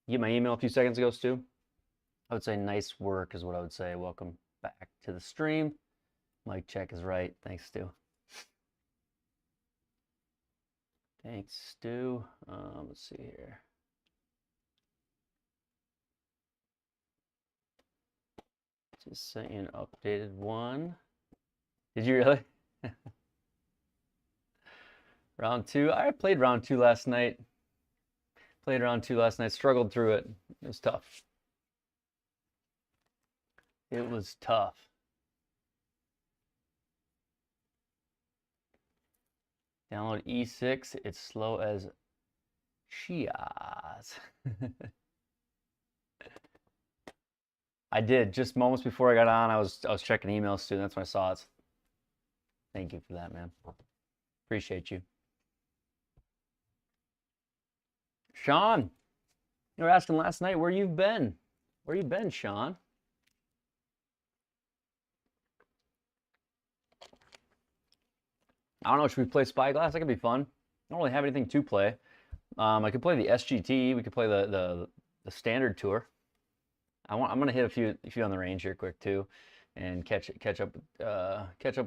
You get my email a few seconds ago, Stu? I would say nice work is what I would say. Welcome back to the stream. Mic check is right. Thanks, Stu. Thanks, Stu. Let's see here. Just sent you an updated one. Did you really? Round 2. I played round 2 last night. Struggled through it. It was tough. It was tough. Download E6. It's slow as Shiaz. I did. Just moments before I got on, I was checking emails too. That's when I saw it. Thank you for that, man. Appreciate you. Sean, you were asking last night where you've been. Where you been, Sean? I don't know. Should we play Spyglass? That could be fun. I don't really have anything to play. I could play the SGT. We could play the standard tour. I'm gonna hit a few on the range here quick too, and catch up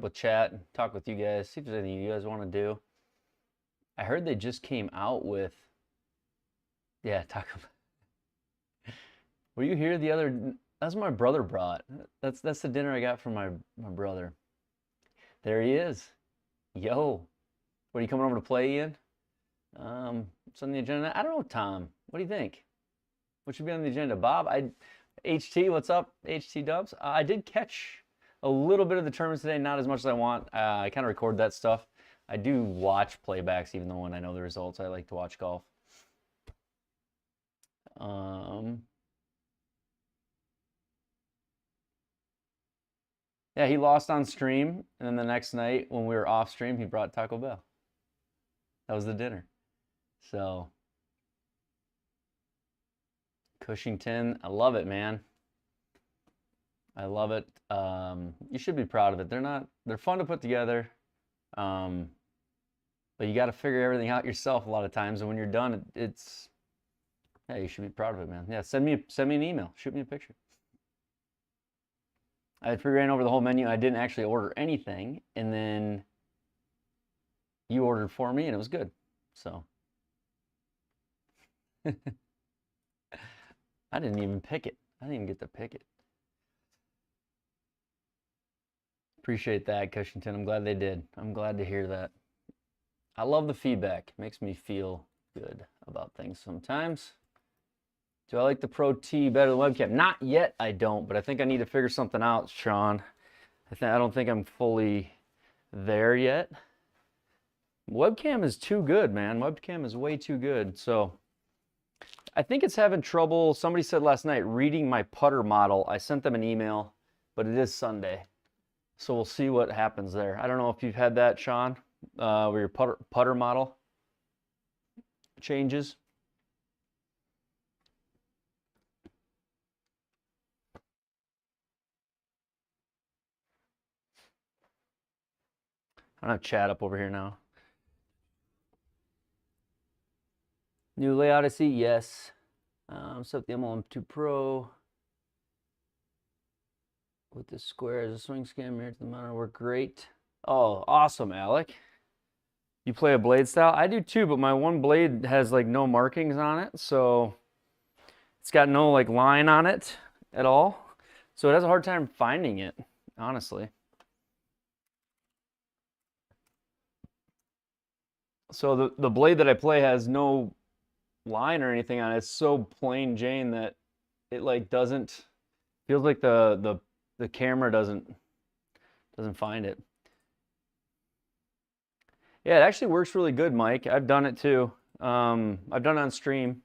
with chat and talk with you guys. See if there's anything you guys want to do. I heard they just came out with. Yeah, talk about. Were you here the other? That's what my brother brought. That's the dinner I got from my brother. There he is. Yo, what are you coming over to play, Ian? What's on the agenda? I don't know, Tom. What do you think? What should be on the agenda? Bob, HT, what's up? HT Dubs. I did catch a little bit of the tournaments today, not as much as I want. I kind of record that stuff. I do watch playbacks, even though when I know the results, I like to watch golf. Yeah, he lost on stream, and then the next night when we were off stream, he brought Taco Bell. That was the dinner. So, Cushington, I love it, man. I love it. You should be proud of it. They're fun to put together, but you got to figure everything out yourself a lot of times. And when you're done, yeah, you should be proud of it, man. Yeah, send me an email, shoot me a picture. I ran over the whole menu. I didn't actually order anything, and then you ordered for me, and it was good. So I didn't even pick it. I didn't even get to pick it. Appreciate that, Cushington. I'm glad they did. I'm glad to hear that. I love the feedback. It makes me feel good about things sometimes. Do I like the Pro T better than Webcam? Not yet, I don't, but I think I need to figure something out, Sean. I don't think I'm fully there yet. Webcam is too good, man. Webcam is way too good. So I think it's having trouble. Somebody said last night, reading my putter model. I sent them an email, but it is Sunday. So we'll see what happens there. I don't know if you've had that, Sean, where your putter model changes. I don't have chat up over here now. New layout I see, yes. Set the MLM2 Pro with the square as a swing scan mirror to the monitor work great. Oh, awesome, Alec. You play a blade style? I do too, but my one blade has like no markings on it, so it's got no like line on it at all. So it has a hard time finding it, honestly. So the blade that I play has no line or anything on it. It's so plain Jane that it like doesn't, feels like the camera doesn't find it. Yeah, it actually works really good, Mike. I've done it too. I've done it on stream,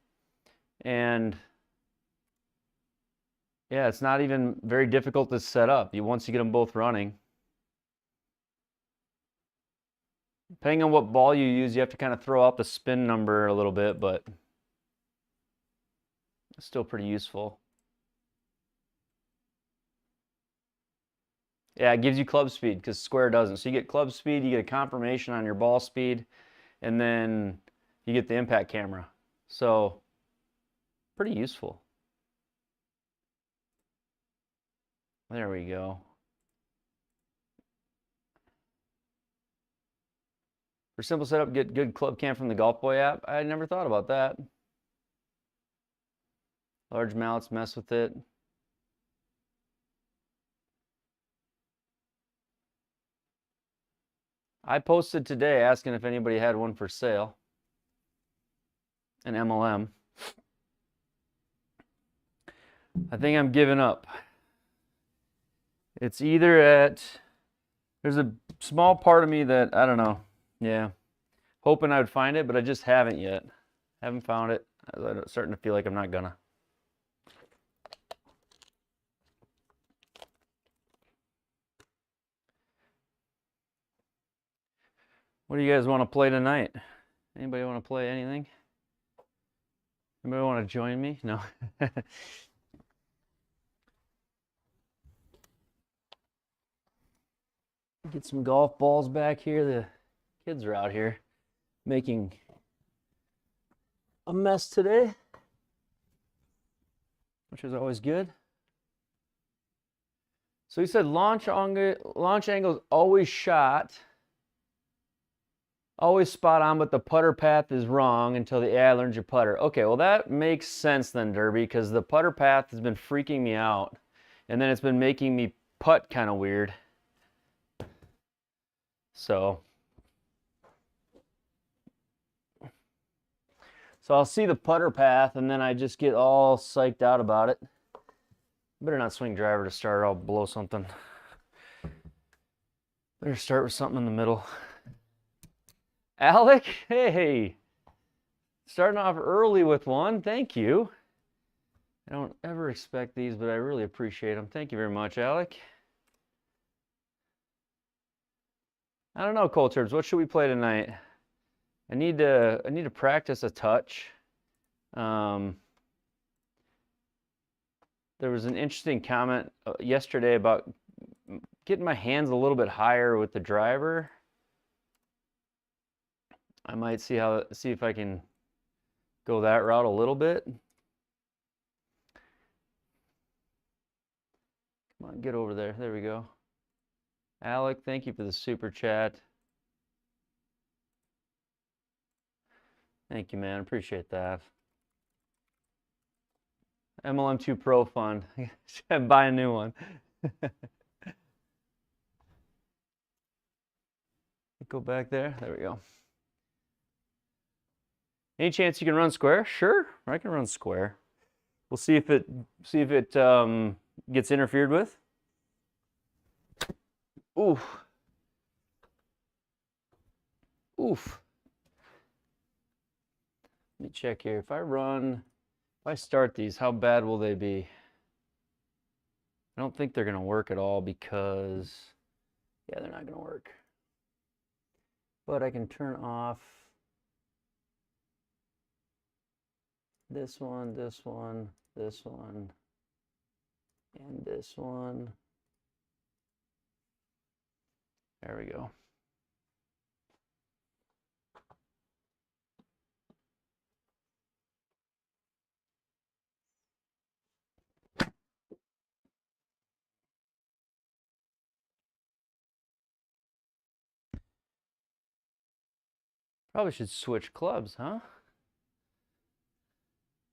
and yeah, it's not even very difficult to set up. Once you get them both running. Depending on what ball you use, you have to kind of throw out the spin number a little bit, but it's still pretty useful. Yeah, it gives you club speed because square doesn't. So you get club speed, you get a confirmation on your ball speed, and then you get the impact camera. So pretty useful. There we go. For simple setup, get good club cam from the Golf Boy app. I never thought about that. Large mallets mess with it. I posted today asking if anybody had one for sale. An MLM. I think I'm giving up. It's either at, there's a small part of me that, I don't know, yeah, hoping I would find it, but I just haven't yet. Haven't found it. I'm starting to feel like I'm not gonna. What do you guys want to play tonight? Anybody want to play anything? Anybody want to join me? No. Get some golf balls back here. The kids are out here making a mess today, which is always good. So he said launch angle is always shot, always spot on, but the putter path is wrong until the AI learns your putter. Okay, well that makes sense then, Derby, because the putter path has been freaking me out, and then it's been making me putt kind of weird. So I'll see the putter path, and then I just get all psyched out about it. Better not swing driver to start, or I'll blow something. Better start with something in the middle. Alec, hey, starting off early with one. Thank you. I don't ever expect these, but I really appreciate them. Thank you very much, Alec. I don't know, Cold Turbs. What should we play tonight? I need to practice a touch. There was an interesting comment yesterday about getting my hands a little bit higher with the driver. I might see if I can go that route a little bit. Come on, get over there. There we go. Alec, thank you for the super chat. Thank you, man. Appreciate that. MLM2 Pro Fund. Buy a new one. Go back there. There we go. Any chance you can run square? Sure, I can run square. We'll see if it gets interfered with. Oof. Oof. Let me check here. If I start these, how bad will they be? I don't think they're going to work at all because, yeah, they're not going to work. But I can turn off this one, this one, this one, and this one. There we go. Probably should switch clubs, huh?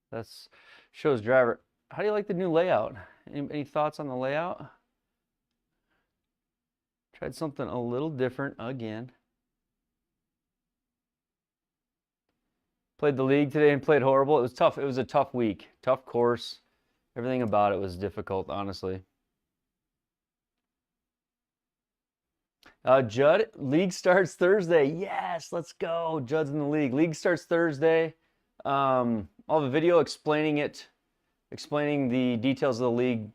That's shows driver. How do you like the new layout? Any thoughts on the layout? Tried something a little different again. Played the league today and played horrible. It was tough. It was a tough week. Tough course. Everything about it was difficult, honestly. Judd, league starts Thursday. Yes, let's go. Judd's in the league. League starts Thursday. I'll have a video explaining the details of the league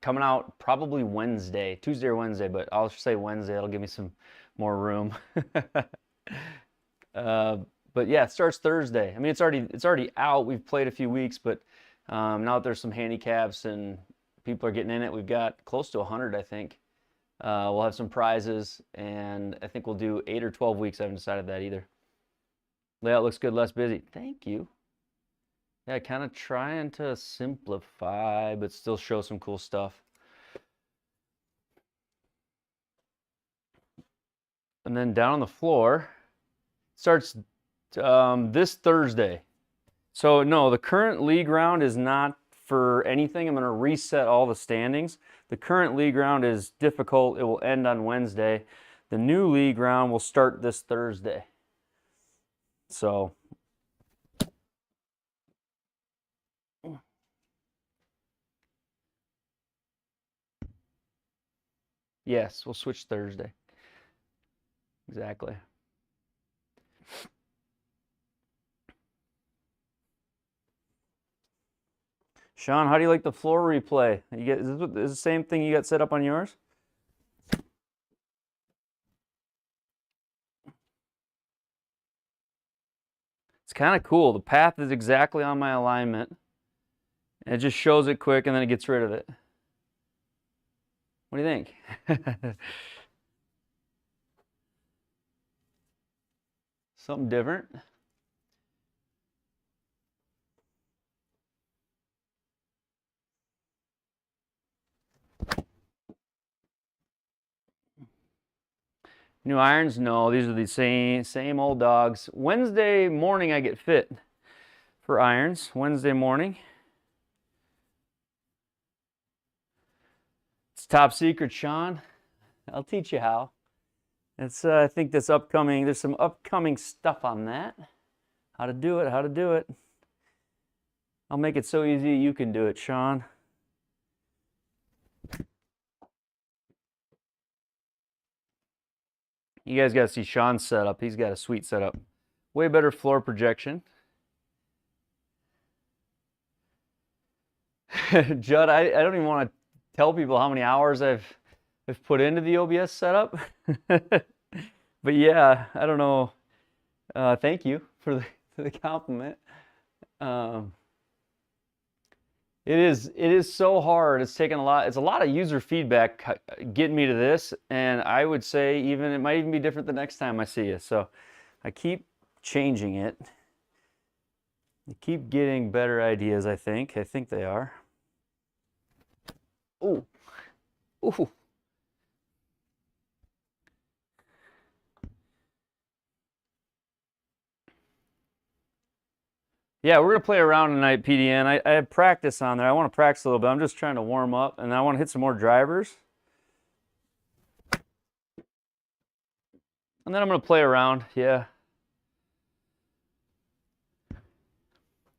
coming out probably Wednesday, Tuesday or Wednesday, but I'll say Wednesday. It'll give me some more room. But yeah, it starts Thursday. I mean, it's already out. We've played a few weeks, but now that there's some handicaps and people are getting in it, we've got close to 100, I think. We'll have some prizes, and I think we'll do 8 or 12 weeks. I haven't decided that either. Layout looks good, less busy. Thank you. Yeah, kind of trying to simplify, but still show some cool stuff. And then down on the floor, starts this Thursday. So no, the current league round is not for anything. I'm going to reset all the standings. The current league round is difficult. It will end on Wednesday. The new league round will start this Thursday. So yes, we'll switch Thursday. Exactly. Sean, how do you like the floor replay? You get, is this the same thing you got set up on yours? It's kind of cool. The path is exactly on my alignment. And it just shows it quick and then it gets rid of it. What do you think? Something different. New irons? No, these are the same old dogs. Wednesday morning I get fit for irons. Wednesday morning. It's top secret, Sean. I'll teach you how. It's I think this upcoming, there's some upcoming stuff on that. How to do it, how to do it. I'll make it so easy you can do it, Sean. You guys got to see Sean's setup. He's got a sweet setup. Way better floor projection. Judd, I don't even want to tell people how many hours I've put into the OBS setup. But yeah, I don't know. Thank you for the compliment. It is so hard. It's taken a lot. It's a lot of user feedback getting me to this, and I would say even it might even be different the next time I see you. So I keep changing it. I keep getting better ideas. I think they are. Ooh, ooh. Yeah, we're gonna play around tonight, PDN. I have practice on there. I want to practice a little bit. I'm just trying to warm up, and I want to hit some more drivers. And then I'm gonna play around. Yeah.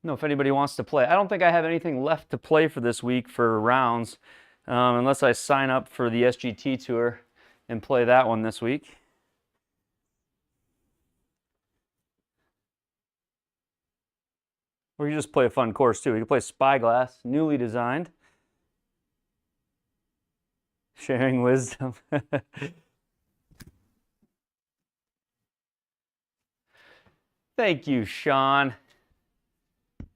No, if anybody wants to play. I don't think I have anything left to play for this week for rounds, unless I sign up for the SGT tour and play that one this week. Or you just play a fun course too. You can play Spyglass, newly designed. Sharing wisdom. Thank you, Sean.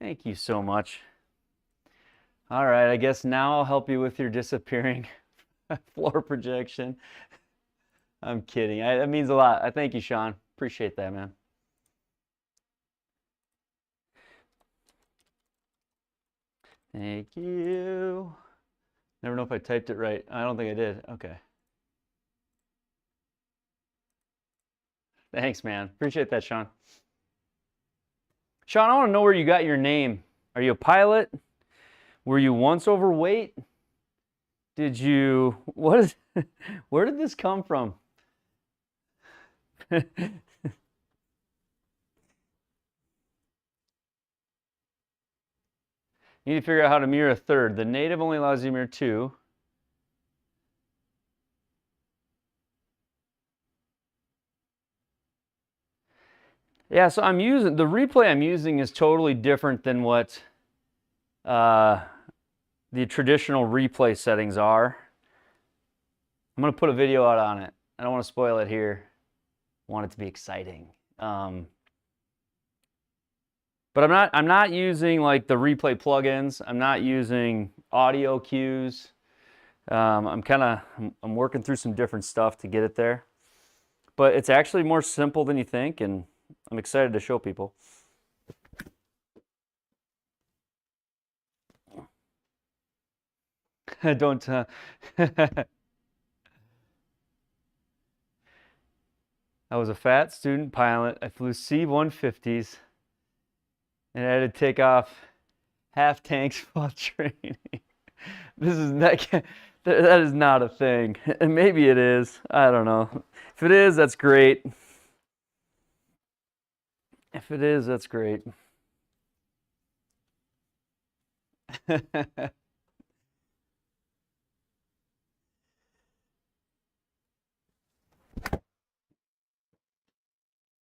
Thank you so much. All right, I guess now I'll help you with your disappearing floor projection. I'm kidding. That means a lot. I thank you, Sean. Appreciate that, man. Thank you. Never know if I typed it right. I don't think I did. Okay. Thanks, man. Appreciate that, Sean. Sean, I want to know where you got your name. Are you a pilot? Were you once overweight? Did you, what is, where did this come from? You need to figure out how to mirror a third. The native only allows you to mirror two. Yeah, so I'm using, the replay I'm using is totally different than what the traditional replay settings are. I'm going to put a video out on it. I don't want to spoil it here. I want it to be exciting. But I'm not using like the replay plugins. I'm not using audio cues. I'm working through some different stuff to get it there. But it's actually more simple than you think, and I'm excited to show people. Don't. I was a fat student pilot. I flew C-150s, and I had to take off half tanks while training. This is that is not a thing. And maybe it is. I don't know. If it is, that's great. If it is, that's great.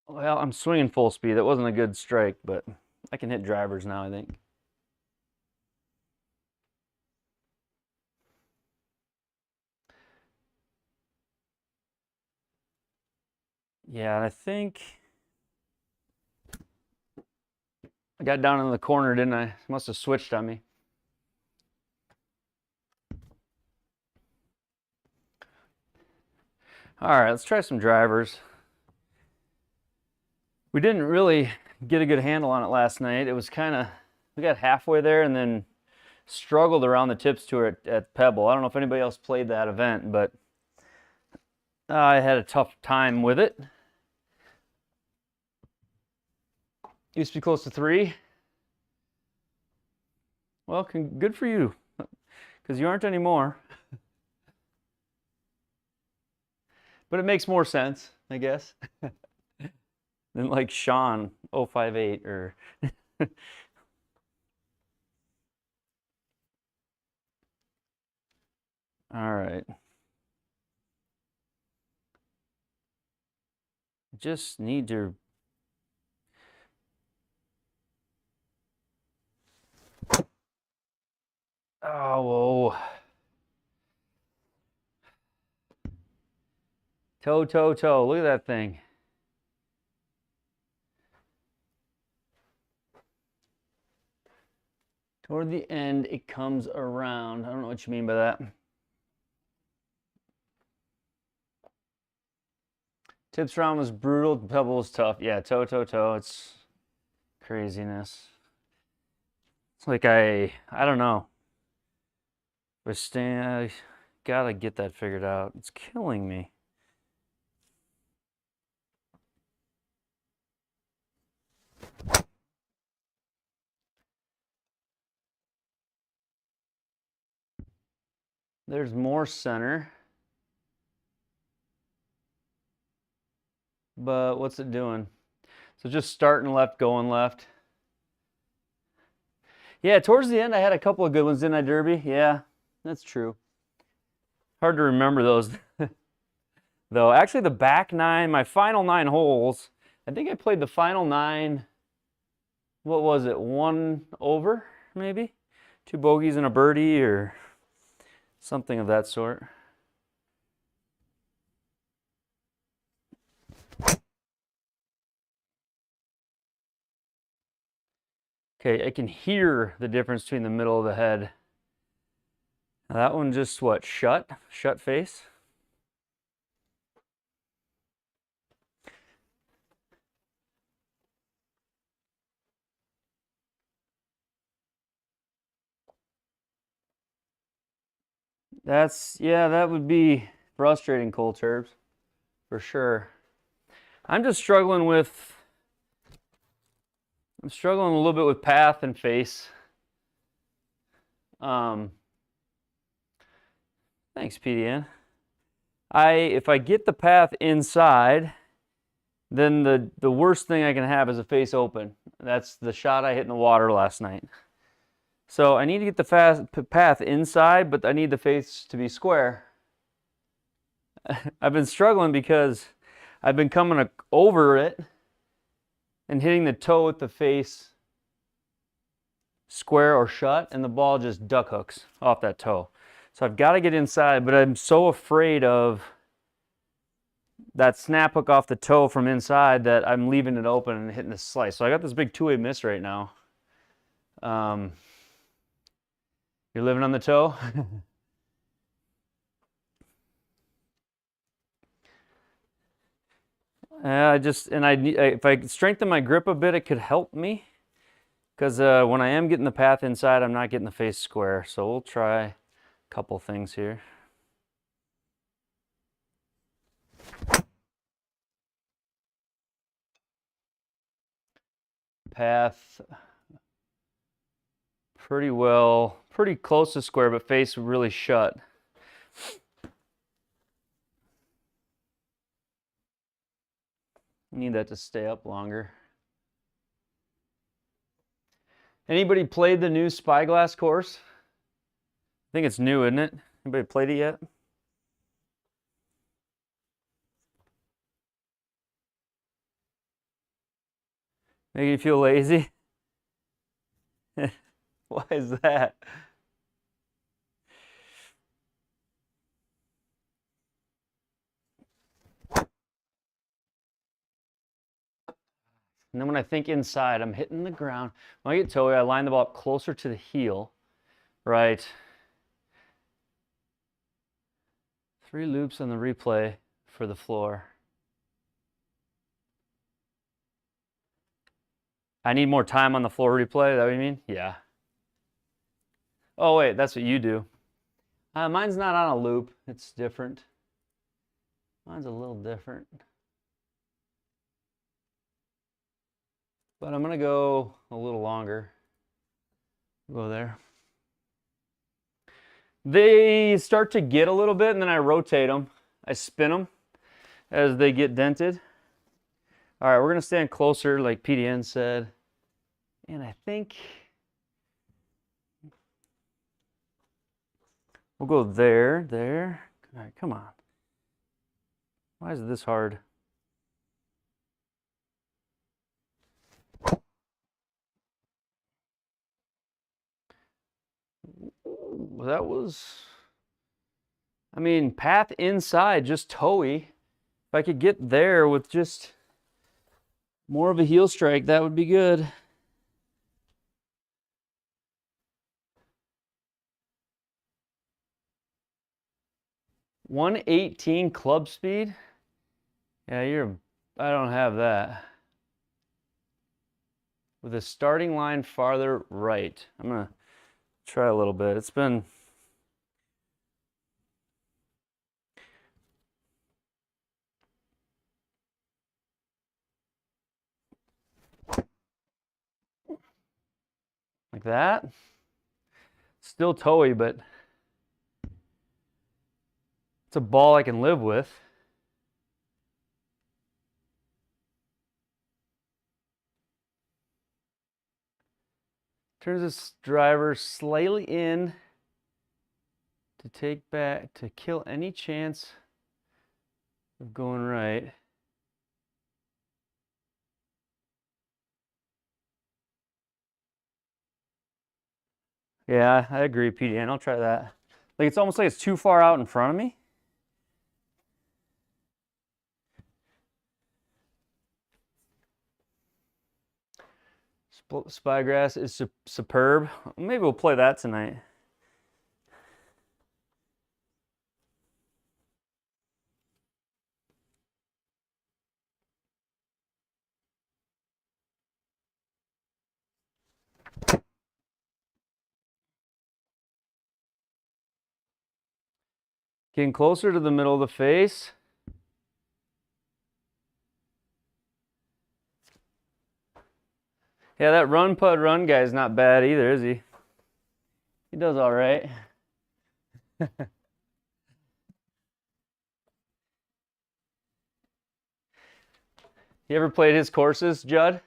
Well, I'm swinging full speed. That wasn't a good strike, but I can hit drivers now, I think. Yeah, and I think I got down in the corner, didn't I? Must have switched on me. All right, let's try some drivers. We didn't really get a good handle on it last night. It was kind of, we got halfway there and then struggled around the tips tour at Pebble. I don't know if anybody else played that event, but I had a tough time with it. Used to be close to 3. Well, good for you, because you aren't anymore. But it makes more sense, I guess, than like Sean 058 or. All right. Just need to. Oh, whoa. Toe, toe, toe. Look at that thing. Toward the end, it comes around. I don't know what you mean by that. Tips round was brutal. Pebble was tough. Yeah, toe, toe, toe. It's craziness. It's like I don't know. I gotta get that figured out. It's killing me. There's more center. But what's it doing? So just starting left, going left. Yeah, towards the end I had a couple of good ones, didn't I, Derby? Yeah, that's true. Hard to remember those. Though, actually the back 9, my final 9 holes, I think I played the final 9, what was it, 1 over, maybe? 2 bogeys and a birdie, or something of that sort. Okay, I can hear the difference between the middle of the head. Now that one just, what, shut face? Yeah, that would be frustrating, Cold Turbs, for sure. I'm just struggling I'm struggling a little bit with path and face. Thanks, PDN. If I get the path inside, then the worst thing I can have is a face open. That's the shot I hit in the water last night. So I need to get the path inside, but I need the face to be square. I've been struggling because I've been coming over it and hitting the toe with the face square or shut, and the ball just duck hooks off that toe. So I've got to get inside, but I'm so afraid of that snap hook off the toe from inside that I'm leaving it open and hitting the slice. So I got this big 2-way miss right now. You're living on the toe? If I strengthen my grip a bit, it could help me. Because when I am getting the path inside, I'm not getting the face square. So we'll try couple things here. Path pretty well, pretty close to square, but face really shut. Need that to stay up longer. Anybody played the new Spyglass course? I think it's new, isn't it? Anybody played it yet? Making you feel lazy? Why is that? And then when I think inside, I'm hitting the ground. When I get toey, I line the ball up closer to the heel, right? 3 loops on the replay for the floor. I need more time on the floor replay, is that what you mean? Yeah. Oh wait, that's what you do. Mine's not on a loop, it's different. Mine's a little different. But I'm gonna go a little longer. Go there. They start to get a little bit and then I rotate them. I spin them as they get dented. All right, we're gonna stand closer like PDN said. And I think we'll go there, there. All right, come on. Why is it this hard? Ooh, that was, I mean, path inside, just toey. If I could get there with just more of a heel strike, that would be good. .118 club speed? Yeah, I don't have that. With a starting line farther right. I'm gonna try a little bit. It's been like that. Still toey, but it's a ball I can live with. Turns this driver slightly in to take back, to kill any chance of going right. Yeah, I agree, PDN. I'll try that. Like it's almost like it's too far out in front of me. Spygrass is superb. Maybe we'll play that tonight. Getting closer to the middle of the face. Yeah, that run, pud, run guy is not bad either, is he? He does all right. You ever played his courses, Judd?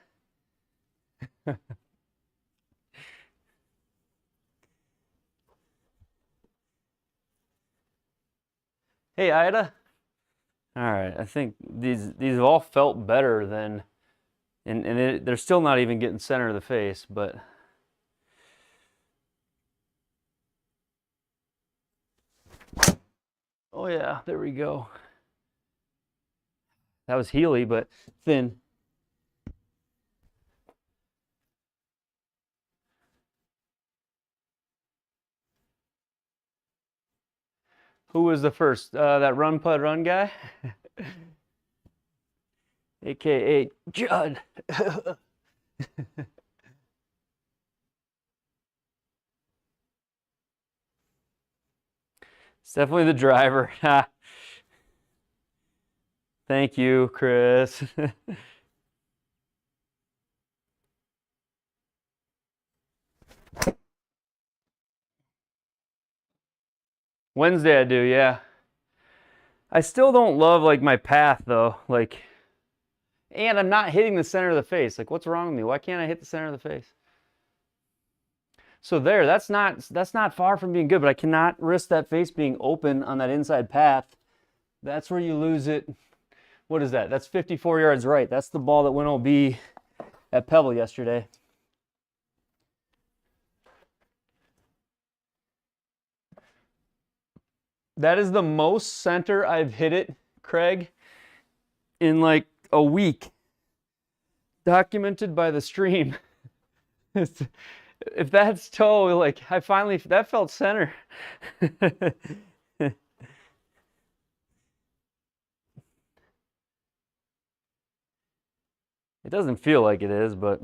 Hey, Ida. All right, I think these have all felt better than, and they're still not even getting center of the face, but oh yeah, there we go. That was heely, but thin. Who was the first? That run, pud, run guy? AKA Judd. It's definitely the driver. Thank you, Chris. Wednesday I do, yeah. I still don't love like my path though, like, and I'm not hitting the center of the face. Like, what's wrong with me? Why can't I hit the center of the face? So there, that's not far from being good, but I cannot risk that face being open on that inside path. That's where you lose it. What is that? That's 54 yards right. That's the ball that went OB at Pebble yesterday. That is the most center I've hit it, Craig, in like a week. Documented by the stream. If that's toe, like that felt center. It doesn't feel like it is, but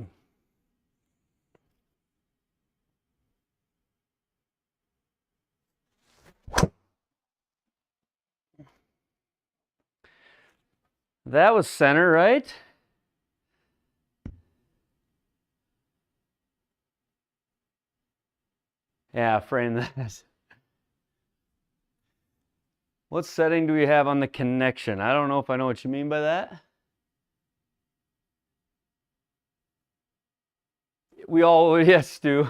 that was center, right? Yeah, frame that. What setting do we have on the connection? I don't know if I know what you mean by that. We all, yes, Stu.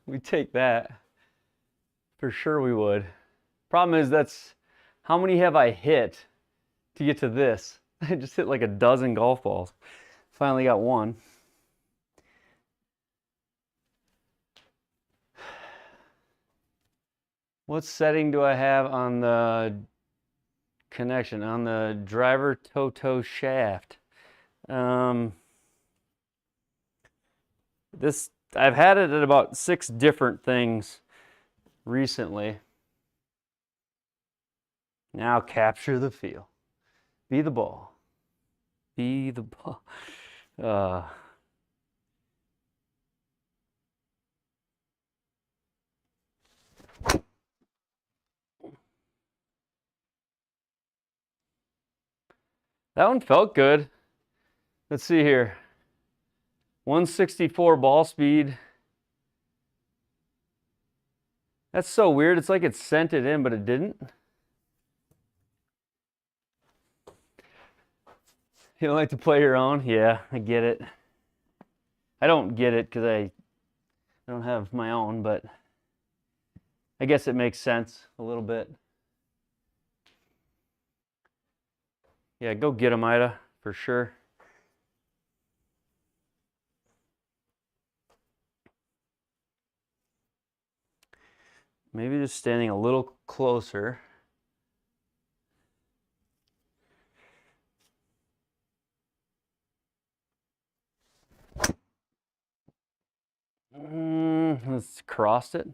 We take that. For sure we would. Problem is, that's how many have I hit to get to this? I just hit like a dozen golf balls. Finally got one. What setting do I have on the connection, on the driver toe shaft? This, I've had it at about 6 different things recently. Now capture the feel. Be the ball. Be the ball. That one felt good. Let's see here. 164 ball speed. That's so weird. It's like it sent it in, but it didn't. You don't like to play your own? Yeah, I get it. I don't get it because I don't have my own, but I guess it makes sense a little bit. Yeah, go get him, Ida, for sure. Maybe just standing a little closer. Let's cross it.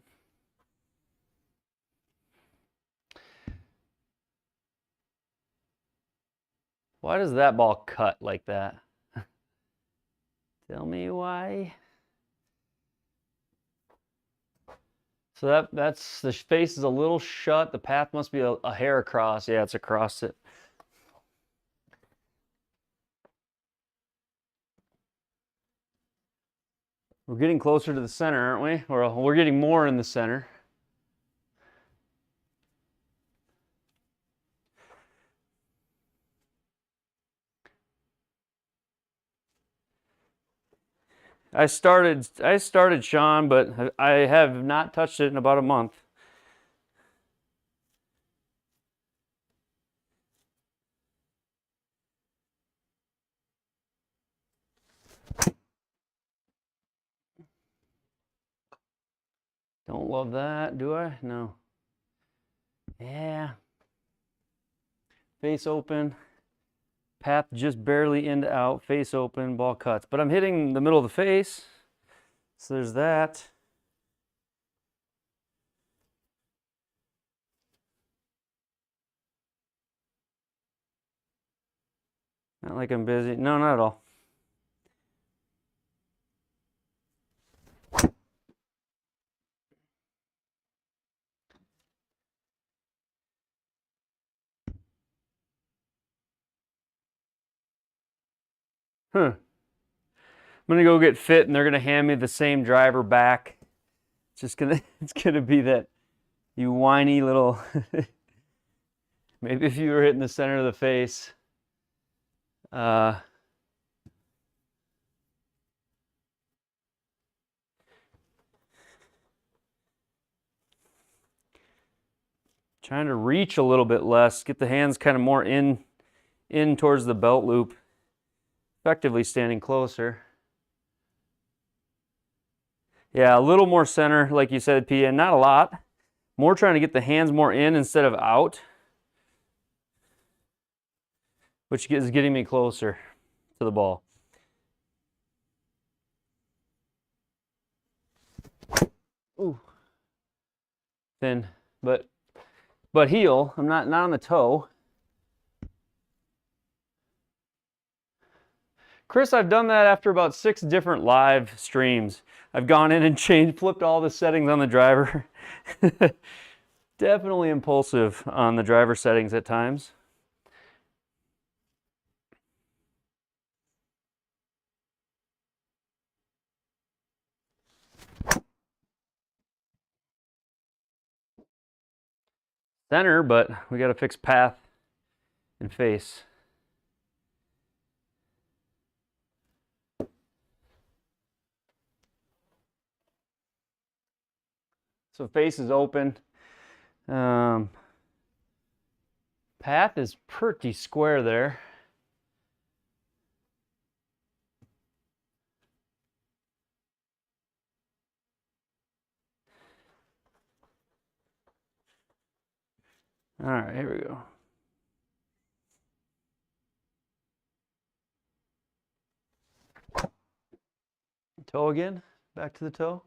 Why does that ball cut like that? Tell me why. So that's the face is a little shut. The path must be a hair across. Yeah, it's across it. We're getting closer to the center, aren't we? Or we're getting more in the center. I started Sean, but I have not touched it in about a month. Don't love that, do I? No. Yeah. Face open. Path just barely in to out. Face open. Ball cuts. But I'm hitting the middle of the face. So there's that. Not like I'm busy. No, not at all. I'm gonna go get fit, and they're gonna hand me the same driver back. It's gonna be that, you whiny little. Maybe if you were hit in the center of the face. Trying to reach a little bit less, get the hands kind of more in towards the belt loop, effectively standing closer. Yeah, a little more center, like you said, P, and not a lot. More trying to get the hands more in instead of out, which is getting me closer to the ball. Ooh. Thin, but heel. I'm not on the toe. Chris, I've done that after about 6 different live streams. I've gone in and flipped all the settings on the driver. Definitely impulsive on the driver settings at times. Center, but we got to fix path and face. So face is open. Path is pretty square there. All right, here we go. Toe again, back to the toe.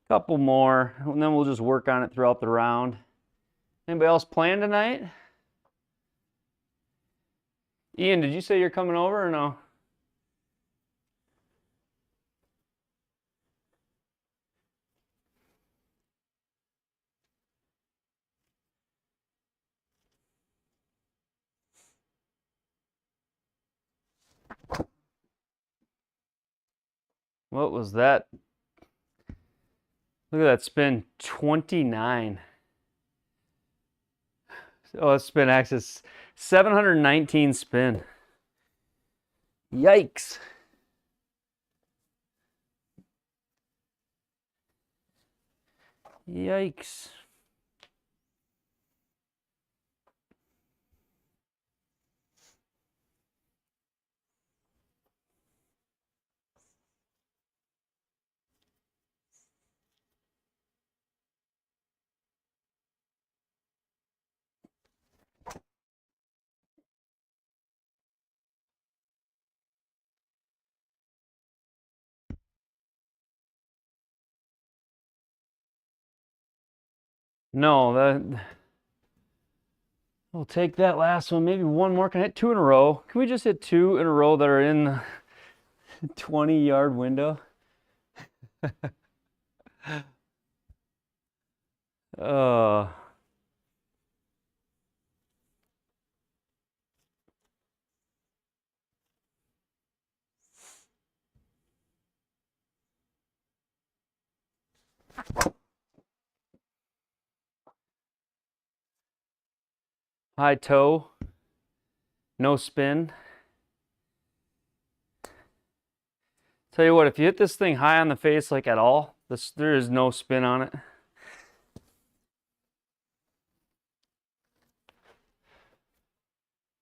Couple more, and then we'll just work on it throughout the round. Anybody else playing tonight? Ian, did you say you're coming over or no? What was that? Look at that spin, 29. Oh, spin axis, 719 spin. Yikes. Yikes. No, we'll take that last one. Maybe one more. Can I hit 2 in a row? Can we just hit 2 in a row that are in the 20-yard window? High toe, no spin. Tell you what, if you hit this thing high on the face like at all, there is no spin on it.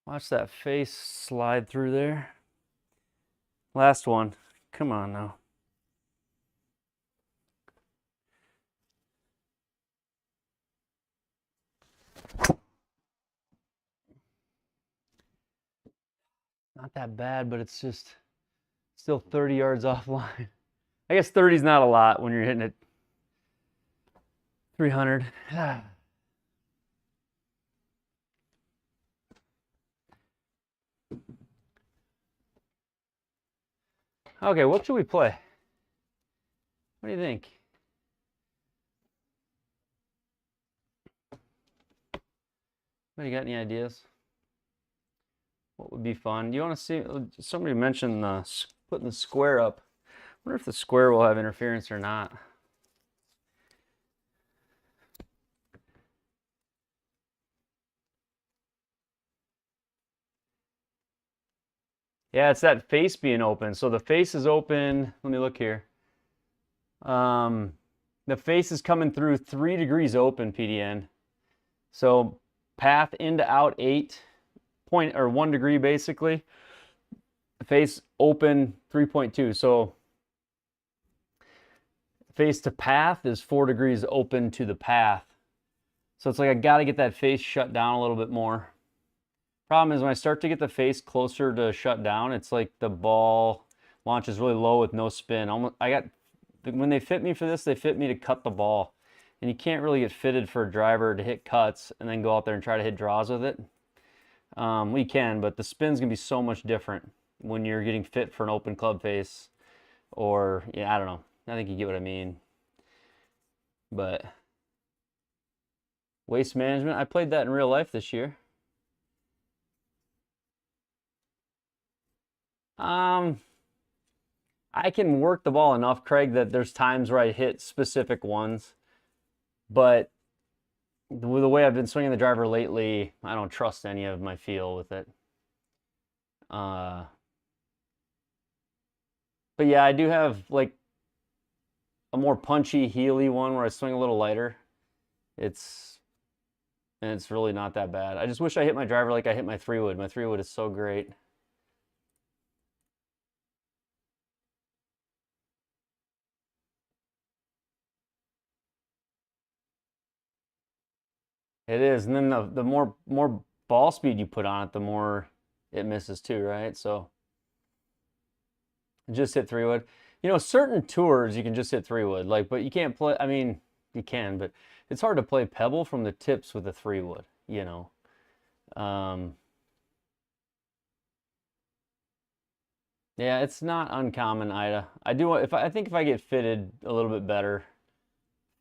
Watch that face slide through there. Last one. Come on now. Not that bad, but it's just still 30 yards offline. I guess 30 is not a lot when you're hitting it 300. Okay, what should we play? What do you think? Anybody got any ideas? What would be fun? You want to see? Somebody mentioned putting the square up. I wonder if the square will have interference or not. Yeah, it's that face being open. So the face is open. Let me look here. The face is coming through 3 degrees open, PDN. So path into out 1 degree basically. Face open 3.2. So face to path is 4 degrees open to the path. So it's like I got to get that face shut down a little bit more. Problem is when I start to get the face closer to shut down, it's like the ball launches really low with no spin. When they fit me for this, they fit me to cut the ball. And you can't really get fitted for a driver to hit cuts and then go out there and try to hit draws with it. We can, but the spin's gonna be so much different when you're getting fit for an open club face, or yeah, I don't know. I think you get what I mean. But waste management, I played that in real life this year. I can work the ball enough, Craig, that there's times where I hit specific ones, but with the way I've been swinging the driver lately, I don't trust any of my feel with it. But yeah, I do have like a more punchy, heely one where I swing a little lighter. It's really not that bad. I just wish I hit my driver like I hit my 3-wood. My 3-wood is so great. It is, and then the more ball speed you put on it, the more it misses too, right? So just hit 3-wood. You know, certain tours you can just hit 3-wood, like, but you can't play. I mean, you can, but it's hard to play pebble from the tips with a 3-wood. You know, yeah, it's not uncommon, Ida. I think if I get fitted a little bit better,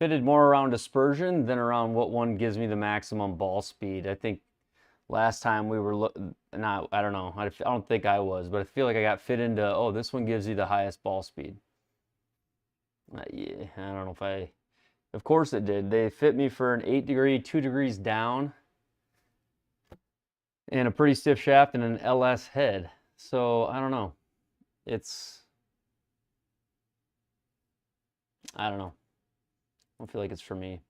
fitted more around dispersion than around what one gives me the maximum ball speed. I think last time we were not, I don't know. I don't think I was, but I feel like I got fit into, oh, this one gives you the highest ball speed. Yeah, I don't know if of course it did. They fit me for an 8 degree, 2 degrees down, and a pretty stiff shaft and an LS head. So I don't know. I don't know. I don't feel like it's for me.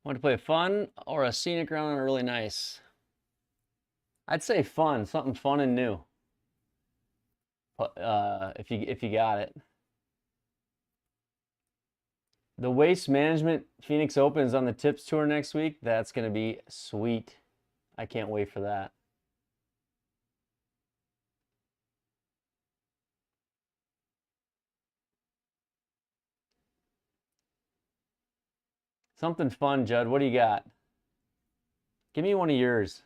Want to play fun or a scenic round or really nice? I'd say fun, something fun and new. If you got it. The Waste Management Phoenix Open is on the Tips Tour next week. That's going to be sweet. I can't wait for that. Something fun, Judd. What do you got? Give me one of yours.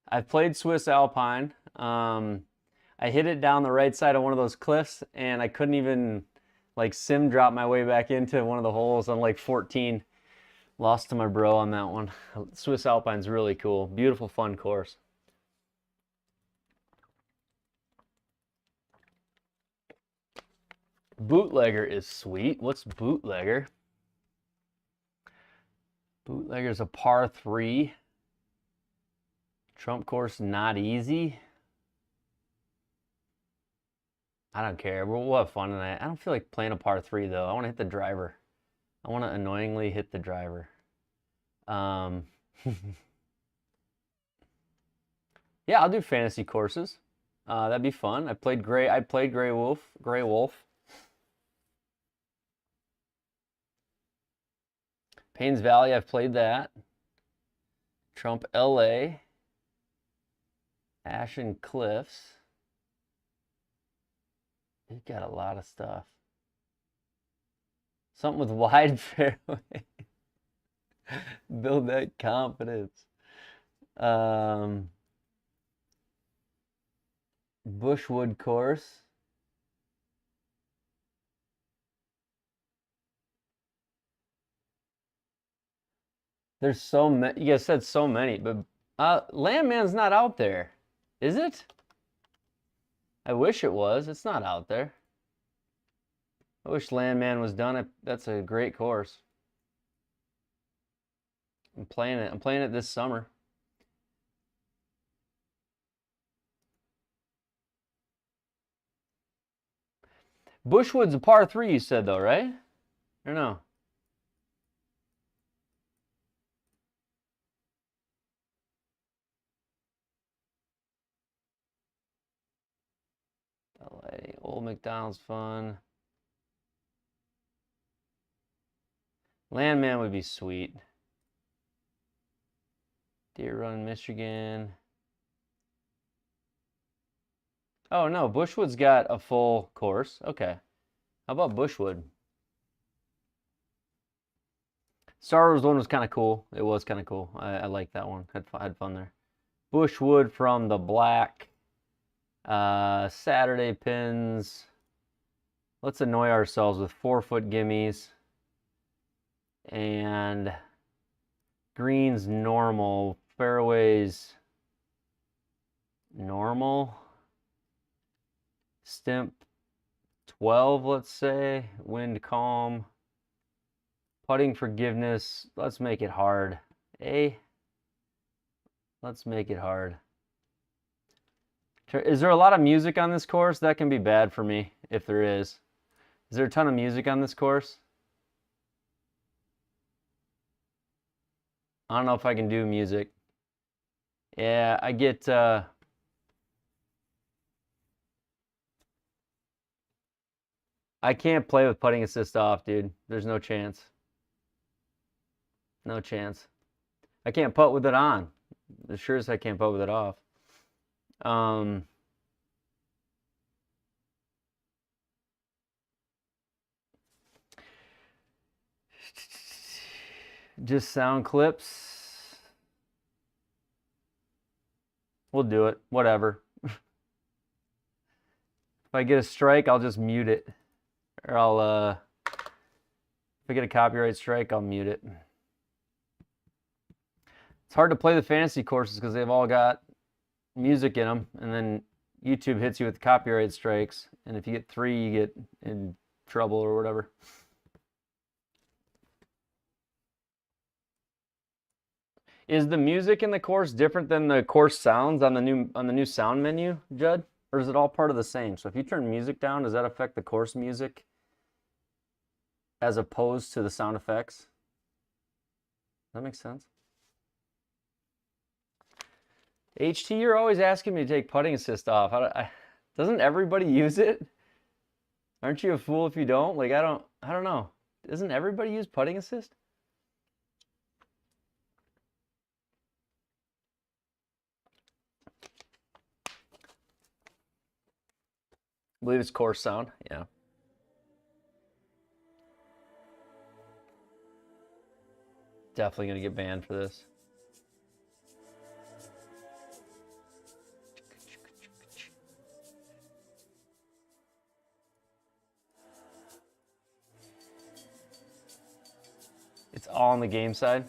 I've played Swiss Alpine. I hit it down the right side of one of those cliffs, and I couldn't even like sim drop my way back into one of the holes on like 14. Lost to my bro on that one. Swiss Alpine's really cool. Beautiful, fun course. Bootlegger is sweet. What's bootlegger? Bootlegger's a par 3. Trump course, not easy. I don't care. We'll have fun tonight. I don't feel like playing a par 3 though. I want to hit the driver. I want to annoyingly hit the driver. Yeah, I'll do fantasy courses. That'd be fun. I played Grey Wolf. Paynes Valley, I've played that. Trump LA. Ashen Cliffs. You've got a lot of stuff. Something with wide fairway. Build that confidence. Bushwood course. There's so many. You guys said so many, but Landman's not out there, is it? I wish it was. It's not out there. I wish Landman was done. That's a great course. I'm playing it. I'm playing it this summer. Bushwood's a par 3, you said, though, right? Or no? LA. Old McDonald's fun. Landman would be sweet. Deer Run, Michigan. Oh, no. Bushwood's got a full course. Okay. How about Bushwood? Star Wars one was kind of cool. It was kind of cool. I liked that one. Had fun there. Bushwood from the black. Saturday pins. Let's annoy ourselves with 4-foot gimmies. And greens normal. Fairways normal. Stimp 12, let's say. Wind calm. Putting forgiveness. Let's make it hard. Let's make it hard. Is there a lot of music on this course? That can be bad for me if there is. Is there a ton of music on this course? I don't know if I can do music. Yeah, I get I can't play with putting assist off, dude. There's no chance. No chance. I can't putt with it on. As sure as I can't putt with it off. Just sound clips. We'll do it. Whatever. If I get a strike, I'll just mute it. Or I'll, if I get a copyright strike, I'll mute it. It's hard to play the fantasy courses because they've all got music in them, and then YouTube hits you with copyright strikes, and if you get 3, you get in trouble or whatever. Is the music in the course different than the course sounds on the new sound menu, Judd? Or is it all part of the same? So if you turn music down, does that affect the course music as opposed to the sound effects? Does that make sense? HT, you're always asking me to take putting assist off. Doesn't everybody use it? Aren't you a fool if you don't? Like, I don't know. Doesn't everybody use putting assist? I believe it's course sound. Yeah. Definitely gonna get banned for this. It's all on the game side.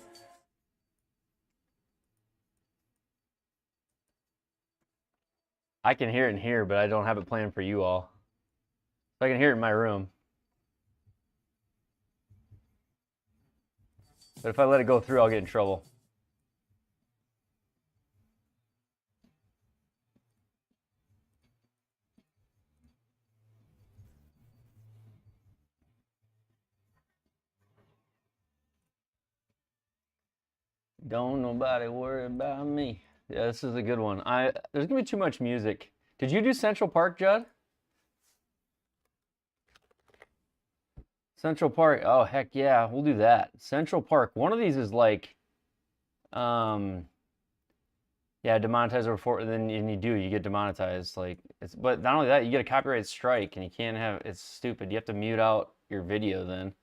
I can hear it in here, but I don't have it playing for you all. So I can hear it in my room. But if I let it go through, I'll get in trouble. Don't nobody worry about me. Yeah, this is a good one. There's gonna be too much music. Did you do Central Park, Judd? Central Park. Oh heck yeah, we'll do that. Central Park. One of these is like, yeah, demonetize over 4, and then you get demonetized. Like, but not only that, you get a copyright strike, and you can't have. It's stupid. You have to mute out your video then.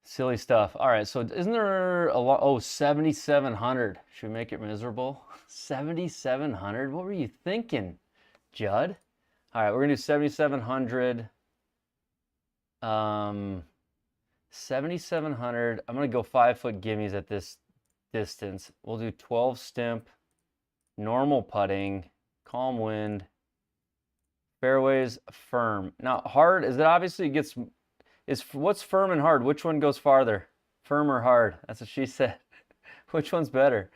Silly stuff. All right, so isn't there a lot? Oh, 7,700. Should we make it miserable? 7,700? What were you thinking, Judd? All right, we're gonna do 7,700. 7,700. I'm gonna go 5-foot gimmies at this distance. We'll do 12 stimp, normal putting, calm wind, fairways firm. Now hard is it obviously gets what's firm and hard? Which one goes farther? Firm or hard? That's what she said. Which one's better?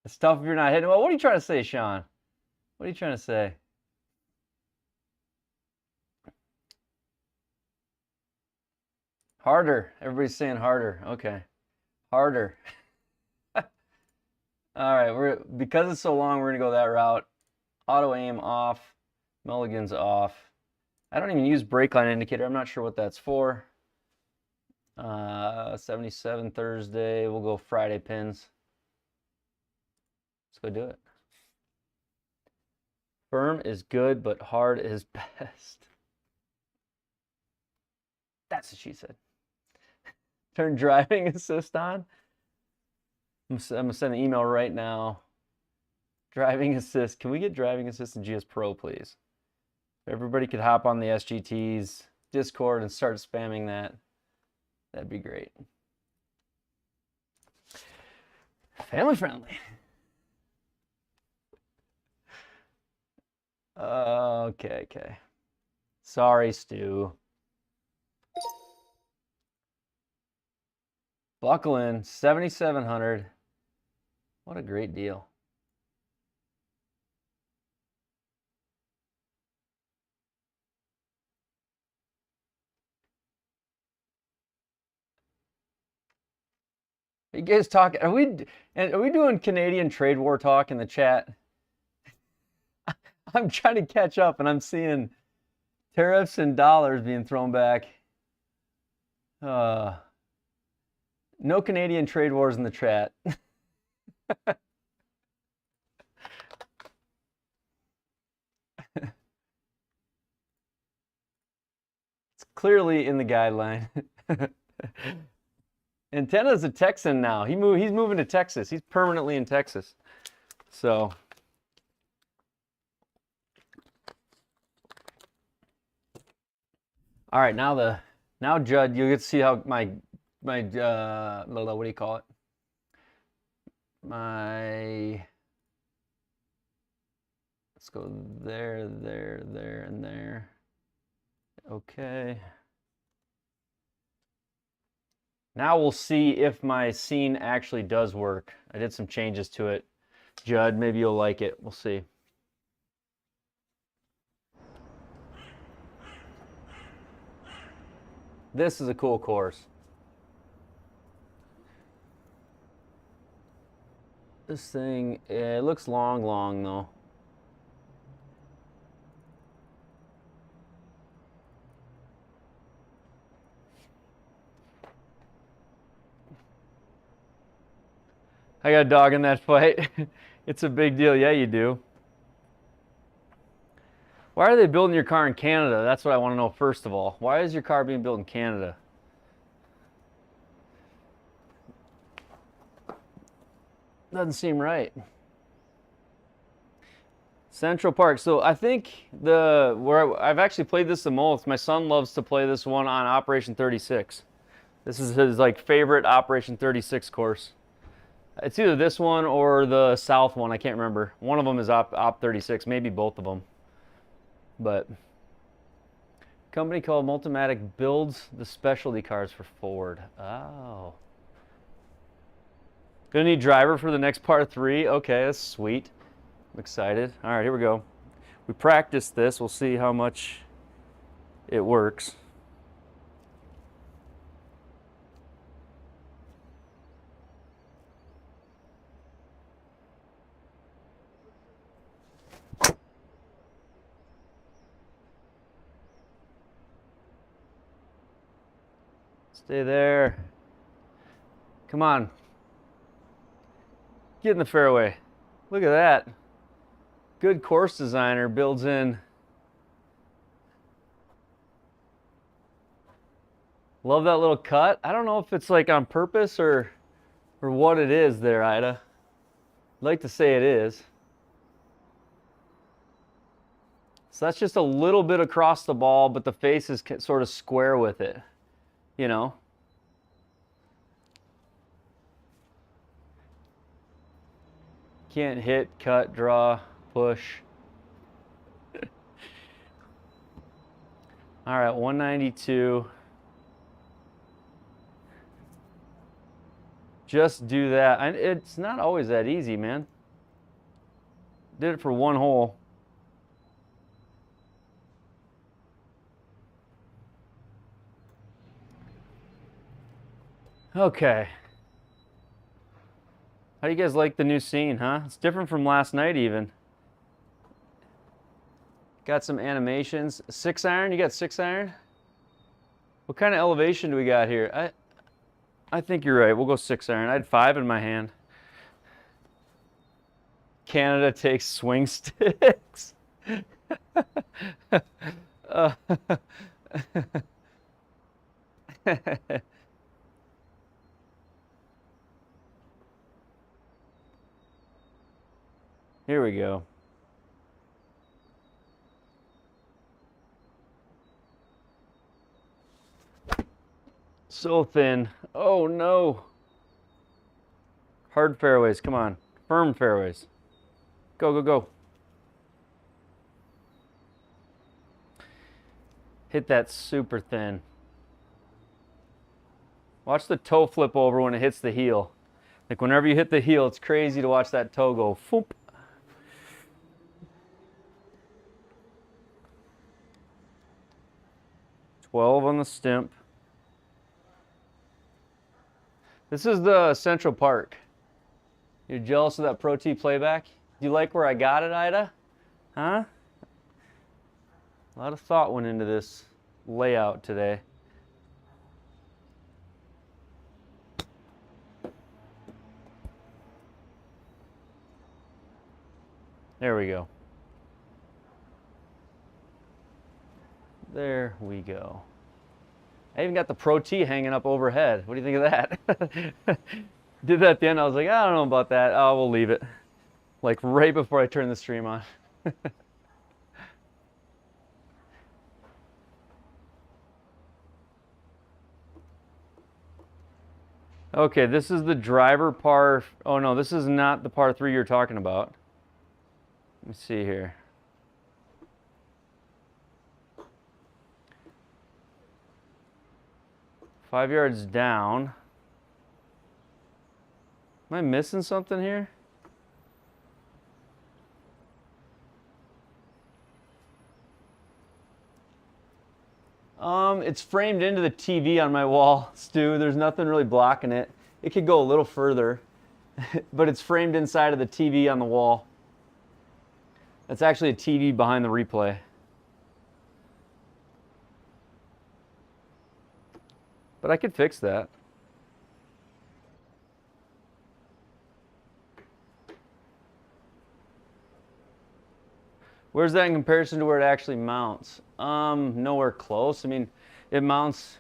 It's tough if you're not hitting. Well, what are you trying to say, Sean? What are you trying to say? Harder. Everybody's saying harder. Okay. Harder. All right, because it's so long, we're gonna go that route. Auto aim off, mulligans off. I don't even use brake line indicator. I'm not sure what that's for. 77 Thursday. We'll go Friday pins. Let's go do it. Firm is good, but hard is best. That's what she said. Turn driving assist on. I'm gonna send an email right now. Driving assist. Can we get driving assist in GSPro, please? If everybody could hop on the SGT's Discord and start spamming that, that'd be great. Family friendly. Okay. Sorry, Stu. Buckle in, 7,700. What a great deal. You guys talking? Are we doing Canadian trade war talk in the chat? I'm trying to catch up, and I'm seeing tariffs and dollars being thrown back. No Canadian trade wars in the chat. It's clearly in the guideline. Antenna's a Texan now. He's moving to Texas. He's permanently in Texas. So all right, now Judd, you'll get to see how my what do you call it? Let's go there, and there. Okay. Now we'll see if my scene actually does work. I did some changes to it. Judd, maybe you'll like it. We'll see. This is a cool course. This thing, it looks long though. I got a dog in that fight. It's a big deal. Yeah, you do. Why are they building your car in Canada? That's what I want to know first of all. Why is your car being built in Canada? Doesn't seem right. Central Park. So I think where I've actually played this the most, my son loves to play this one on Operation 36. This is his like favorite Operation 36 course. It's either this one or the south one. I can't remember. One of them is Op 36, maybe both of them. But company called Multimatic builds the specialty cars for Ford. Oh. Gonna need driver for the next part 3. Okay, that's sweet. I'm excited. All right, here we go. We practiced this. We'll see how much it works. Stay there. Come on. Get in the fairway. Look at that. Good course designer builds in Love that little cut. I don't know if it's like on purpose or what it is there, Ida. I'd like to say it is. So that's just a little bit across the ball, but the face is sort of square with it, you know? Can't hit, cut, draw, push. All right, 192. Just do that. And it's not always that easy, man. Did it for one hole. Okay. How do you guys like the new scene, huh? It's different from last night even. Got some animations. 6-iron, you got 6-iron? What kind of elevation do we got here? I think you're right. We'll go 6-iron. I had 5 in my hand. Canada takes swing sticks. Here we go. So thin. Oh no. Hard fairways, come on. Firm fairways. Go, go, go. Hit that super thin. Watch the toe flip over when it hits the heel. Like whenever you hit the heel, it's crazy to watch that toe go foop. $12 on the stimp. This is the Central Park. You're jealous of that Pro T playback? Do you like where I got it, Ida? Huh? A lot of thought went into this layout today. There we go. There we go. I even got the Pro T hanging up overhead. What do you think of that? Did that at the end. I was like, I don't know about that. Oh, we'll leave it. Like right before I turn the stream on. Okay, this is the driver par. Oh no, this is not the par 3 you're talking about. Let me see here. Five yards down. Am I missing something here? It's framed into the TV on my wall, Stu. There's nothing really blocking it. It could go a little further, but it's framed inside of the TV on the wall. That's actually a TV behind the replay. But I could fix that. Where's that in comparison to where it actually mounts? Nowhere close. I mean, it mounts,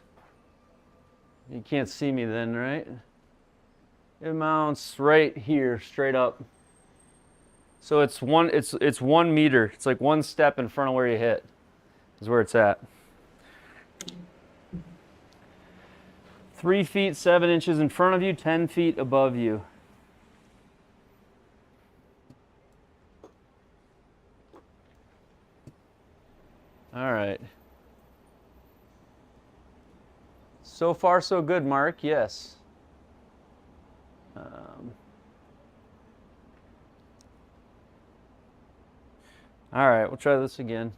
you can't see me then, right? It mounts right here, straight up. So it's 1 meter. It's like 1 step in front of where you hit, is where it's at. 3 feet 7 inches in front of you, 10 feet above you. All right. So far, so good, Mark. Yes. All right, we'll try this again.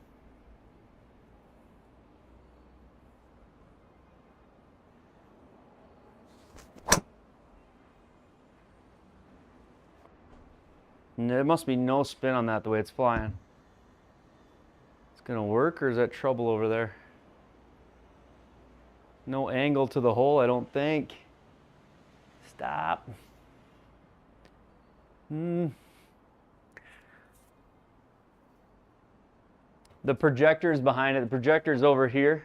There must be no spin on that the way it's flying. It's gonna work, or is that trouble over there? No angle to the hole, I don't think. Stop. The projector is behind it. The projector is over here.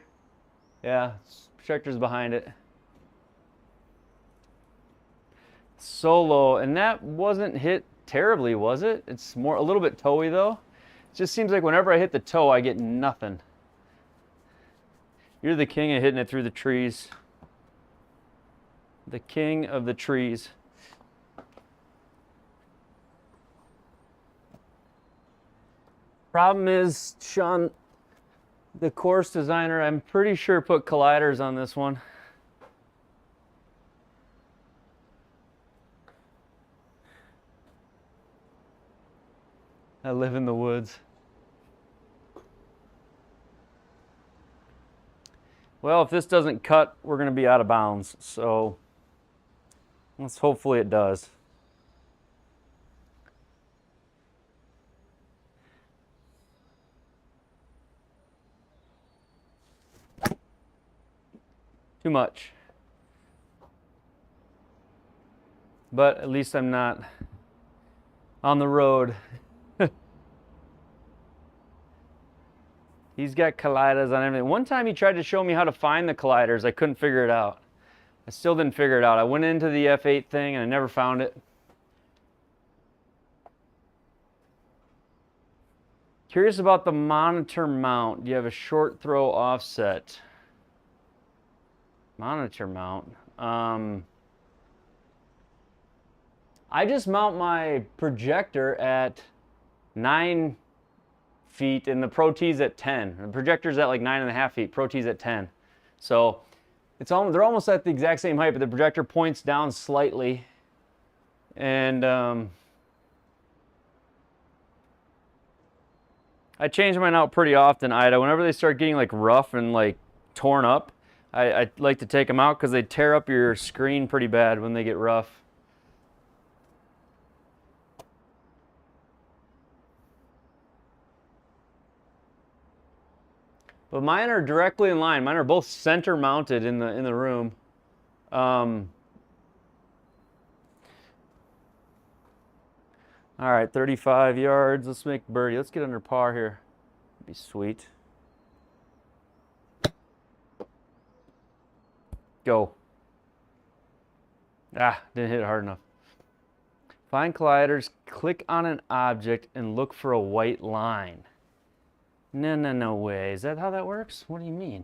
Yeah, Projector's behind it. So low, and that wasn't hit terribly, was it? It's more a little bit toey though. It just seems like whenever I hit the toe, I get nothing. You're the king of hitting it through the trees. The king of the trees. Problem is, Sean, the course designer, I'm pretty sure put colliders on this one. I live in the woods. Well, if this doesn't cut, we're going to be out of bounds. So hopefully it does. Too much. But at least I'm not on the road. He's got colliders on everything. One time he tried to show me how to find the colliders. I couldn't figure it out. I still didn't figure it out. I went into the F8 thing and I never found it. Curious about the monitor mount. Do you have a short throw offset? Monitor mount. I just mount my projector at 9 feet and the Pro T's at 10. The projector's at like 9.5 feet, Pro T's at 10. So it's they're almost at the exact same height, but the projector points down slightly. And I change mine out pretty often, Ida. Whenever they start getting like rough and like torn up, I like to take them out because they tear up your screen pretty bad when they get rough. But mine are directly in line. Mine are both center mounted in the room. All right, 35 yards. Let's make birdie. Let's get under par here. That'd be sweet. Go. Ah, didn't hit it hard enough. Find colliders, click on an object, and look for a white line. No way. Is that how that works? What do you mean?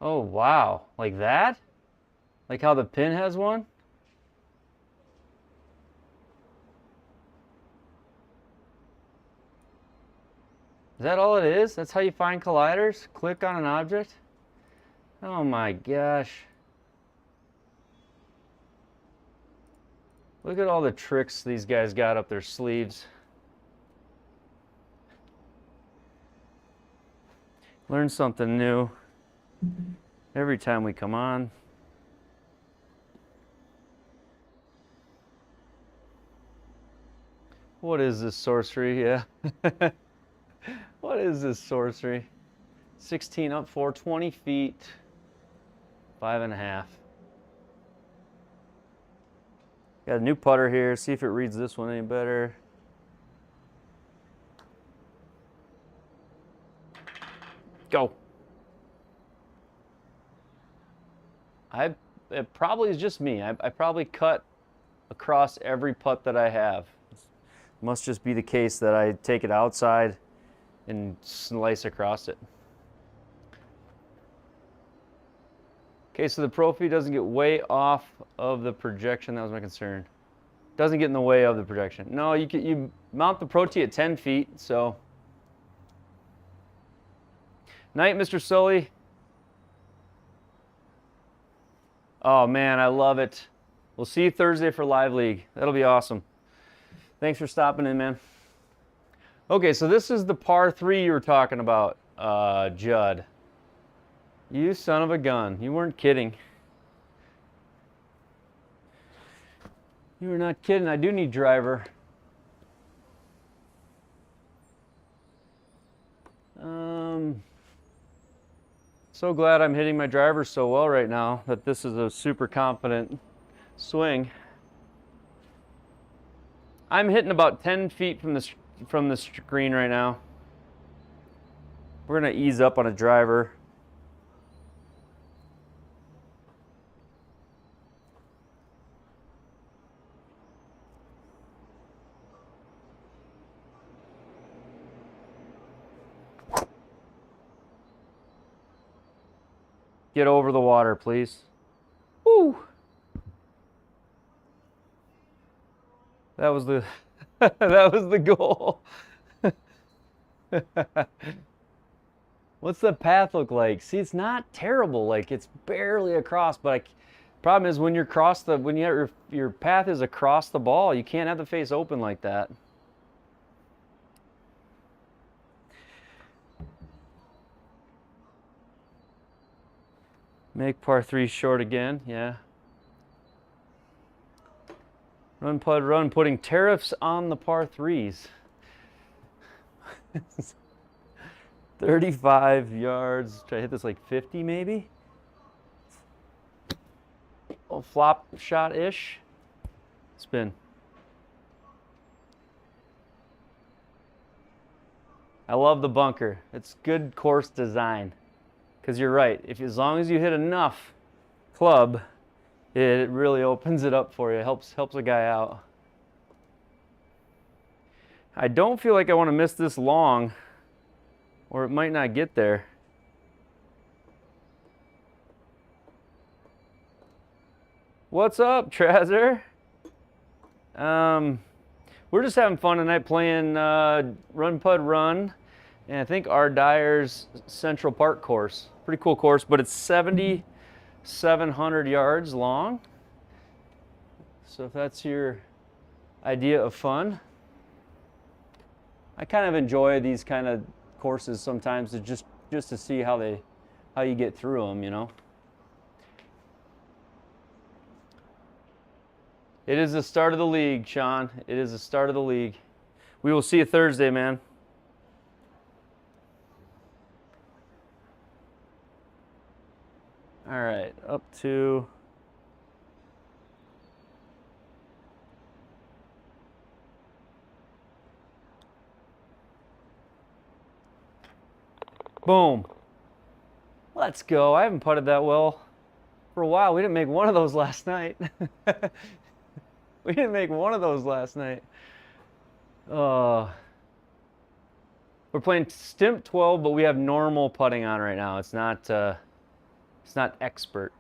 Oh, wow. Like that? Like how the pin has one? Is that all it is? That's how you find colliders? Click on an object? Oh my gosh. Look at all the tricks these guys got up their sleeves. Learn something new every time we come on. What is this sorcery? Yeah. What is this sorcery? 16 up 4, 20 feet, 5.5. Got a new putter here. See if it reads this one any better. Go. It probably is just me. I probably cut across every putt that I have. It must just be the case that I take it outside and slice across it. Okay, so the Profi doesn't get way off of the projection. That was my concern. Doesn't get in the way of the projection. No, you mount the Pro T at 10 feet, so. Night, Mr. Sully. Oh man, I love it. We'll see you Thursday for Live League. That'll be awesome. Thanks for stopping in, man. Okay, so this is the par 3 you were talking about, Judd. You son of a gun. You weren't kidding. You were not kidding. I do need driver. So glad I'm hitting my driver so well right now that this is a super confident swing. I'm hitting about 10 feet from the screen right now. We're gonna ease up on a driver. Get over the water, please. Woo! That was the that was the goal. What's the path look like? See, it's not terrible. Like, it's barely across, but problem is when your path is across the ball, you can't have the face open like that. Make par 3 short again, yeah. Run, pud, run, putting tariffs on the par 3s. 35 yards. Try to hit this like 50 maybe? A flop shot-ish. Spin. I love the bunker. It's good course design. Because you're right, as long as you hit enough club, it really opens it up for you. It helps a guy out. I don't feel like I want to miss this long, or it might not get there. What's up, Treasure? We're just having fun tonight playing Run Pud Run, and I think R. Dyer's Central Park course. Pretty cool course, but it's 7,700 yards long. So if that's your idea of fun, I kind of enjoy these kind of courses sometimes to just to see how you get through them, you know. It is the start of the league, Sean. It is the start of the league. We will see you Thursday, man. All right, up to boom. Let's go. I haven't putted that well for a while. We didn't make one of those last night. We didn't make one of those last night. We're playing Stimp 12, but we have normal putting on right now. It's not expert.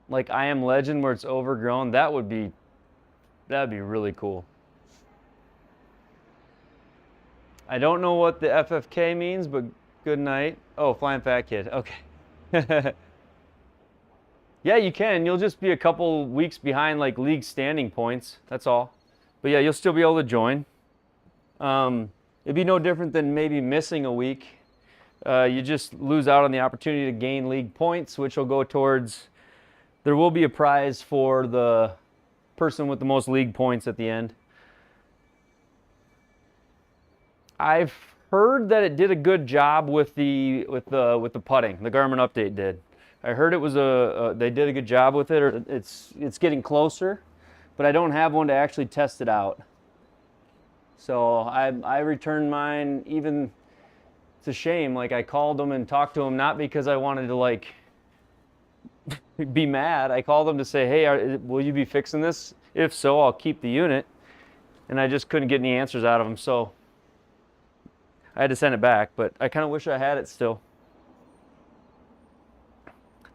Like I Am Legend where it's overgrown, that'd be really cool. I don't know what the FFK means, but good night. Oh, Flying Fat Kid. Okay. Yeah, you can. You'll just be a couple weeks behind like league standing points. That's all. But yeah, you'll still be able to join. It'd be no different than maybe missing a week. You just lose out on the opportunity to gain league points, which will go towards, there will be a prize for the person with the most league points at the end. I've heard that it did a good job with the putting. The Garmin update did. I heard it was they did a good job with it, or it's getting closer, but I don't have one to actually test it out. So I returned mine. Even it's a shame. Like I called them and talked to them not because I wanted to like be mad. I called them to say, hey, will you be fixing this? If so, I'll keep the unit. And I just couldn't get any answers out of them, so I had to send it back. But I kind of wish I had it still.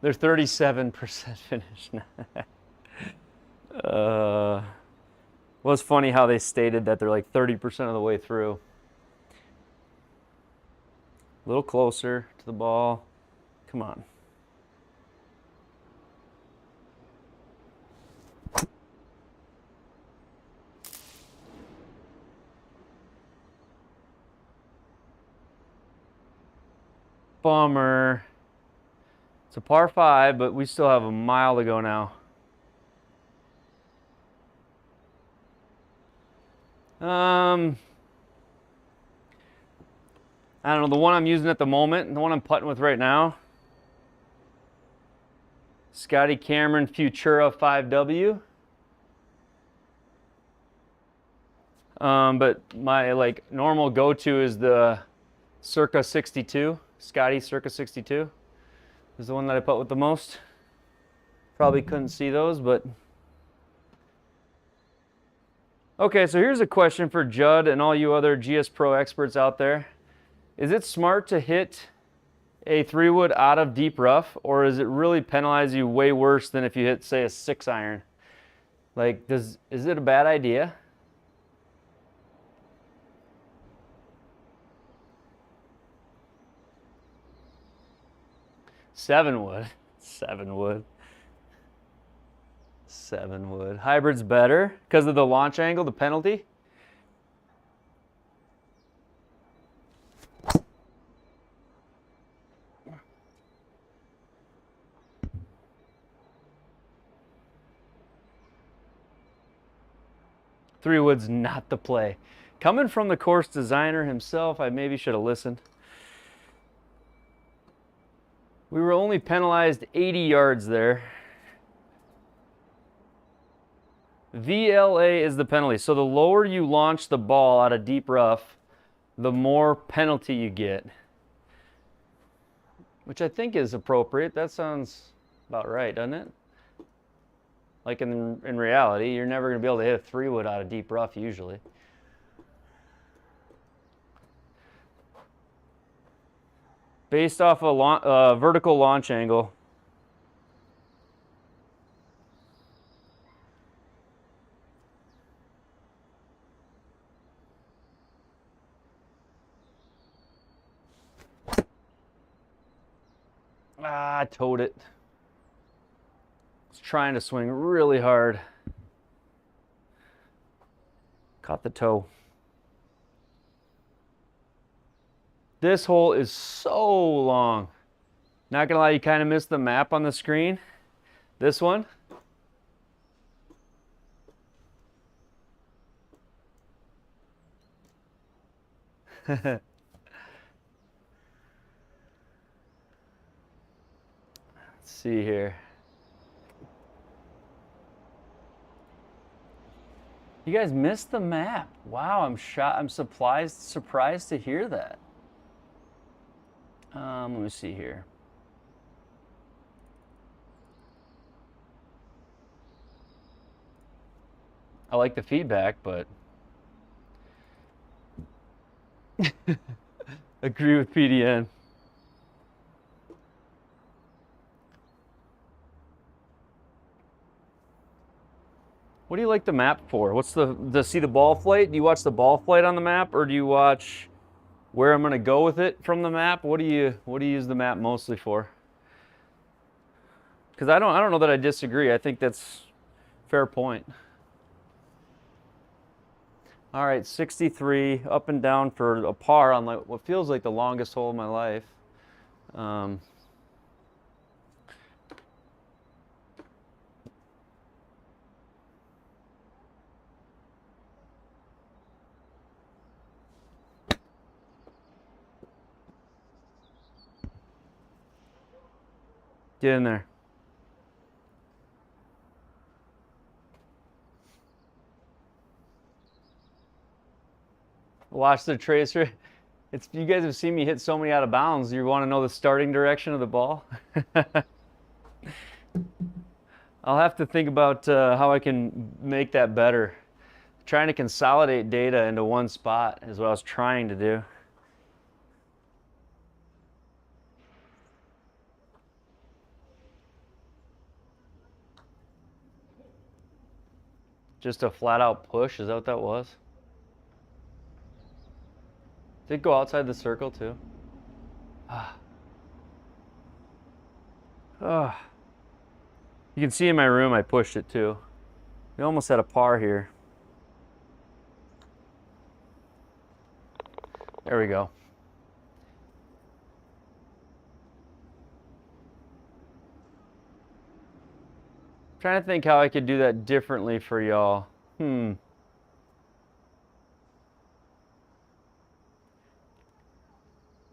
They're 37% finished. Well, it's funny how they stated that they're like 30% of the way through. A little closer to the ball. Come on. Bummer. It's a par 5, but we still have a mile to go now. I don't know, the one I'm using at the moment, the one I'm putting with right now, Scotty Cameron Futura 5W. But my like normal go-to is the Circa 62, Scotty Circa 62 is the one that I put with the most. Probably couldn't see those, but. Okay, so here's a question for Judd and all you other GSPro experts out there. Is it smart to hit a 3-wood out of deep rough, or does it really penalize you way worse than if you hit, say, a 6-iron? Like, is it a bad idea? Seven wood. 7 wood. Hybrid's better because of the launch angle, the penalty. Three wood's not the play. Coming from the course designer himself, I maybe should have listened. We were only penalized 80 yards there. VLA is the penalty. So the lower you launch the ball out of deep rough, the more penalty you get. Which I think is appropriate. That sounds about right, doesn't it? Like in reality, you're never going to be able to hit a 3-wood out of deep rough usually. Based off a vertical launch angle. I towed it. Was trying to swing really hard. Caught the toe. This hole is so long. Not gonna lie, you kind of missed the map on the screen. This one. Let's see here. You guys missed the map. Wow, I'm surprised to hear that. Let me see here. I like the feedback, but agree with PDN. What do you like the map for? What's to see the ball flight? Do you watch the ball flight on the map, or do you watch where I'm going to go with it from the map? What do you use the map mostly for? Because I don't know that I disagree. I think that's a fair point. All right, 63 up and down for a par on like what feels like the longest hole of my life. Get in there. Watch the tracer. You guys have seen me hit so many out of bounds. You want to know the starting direction of the ball? I'll have to think about how I can make that better. Trying to consolidate data into one spot is what I was trying to do. Just a flat out push, is that what that was? Did it go outside the circle too? You can see in my room I pushed it too. We almost had a par here. There we go. Trying to think how I could do that differently for y'all. You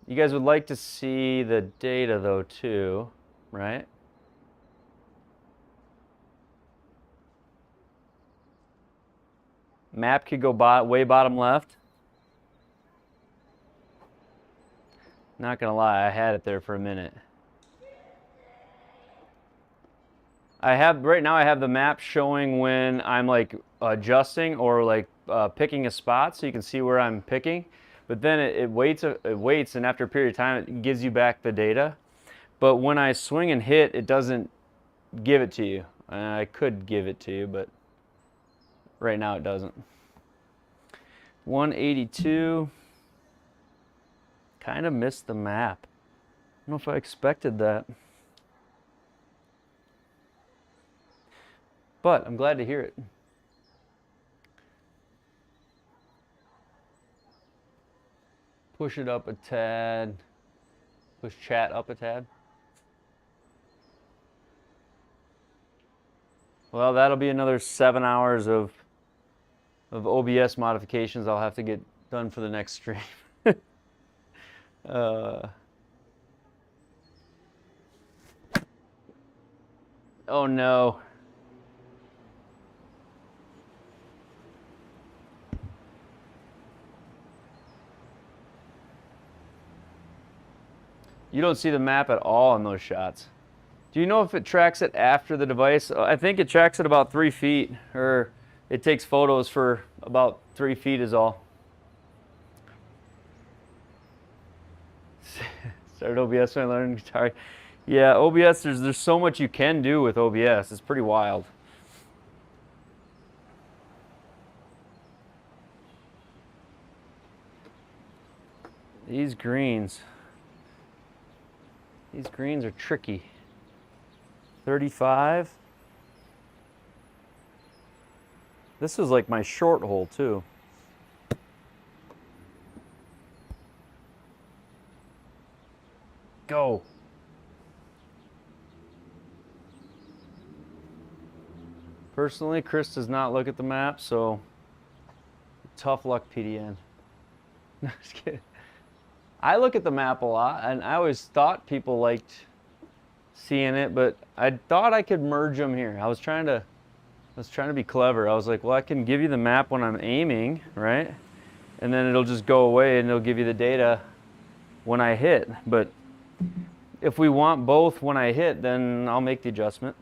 guys would like to see the data though too, right? Map could go way bottom left. Not gonna lie, I had it there for a minute. Right now I have the map showing when I'm like adjusting or like picking a spot, so you can see where I'm picking. But then it waits, and after a period of time, it gives you back the data. But when I swing and hit, it doesn't give it to you. I could give it to you, but right now it doesn't. 182. Kind of missed the map. I don't know if I expected that. But I'm glad to hear it. Push it up a tad. Push chat up a tad. Well, that'll be another 7 hours of OBS modifications I'll have to get done for the next stream. Oh no. You don't see the map at all in those shots. Do you know if it tracks it after the device? I think it tracks it about 3 feet, or it takes photos for about 3 feet is all. Started OBS when I learned guitar. Yeah, OBS, there's so much you can do with OBS. It's pretty wild. These greens are tricky. 35. This is like my short hole too. Go. Personally, Chris does not look at the map, so tough luck, PDN. No, just kidding. I look at the map a lot, and I always thought people liked seeing it, but I thought I could merge them here. I was trying to be clever. I was like, well, I can give you the map when I'm aiming, right? And then it'll just go away and it'll give you the data when I hit. But if we want both when I hit, then I'll make the adjustment.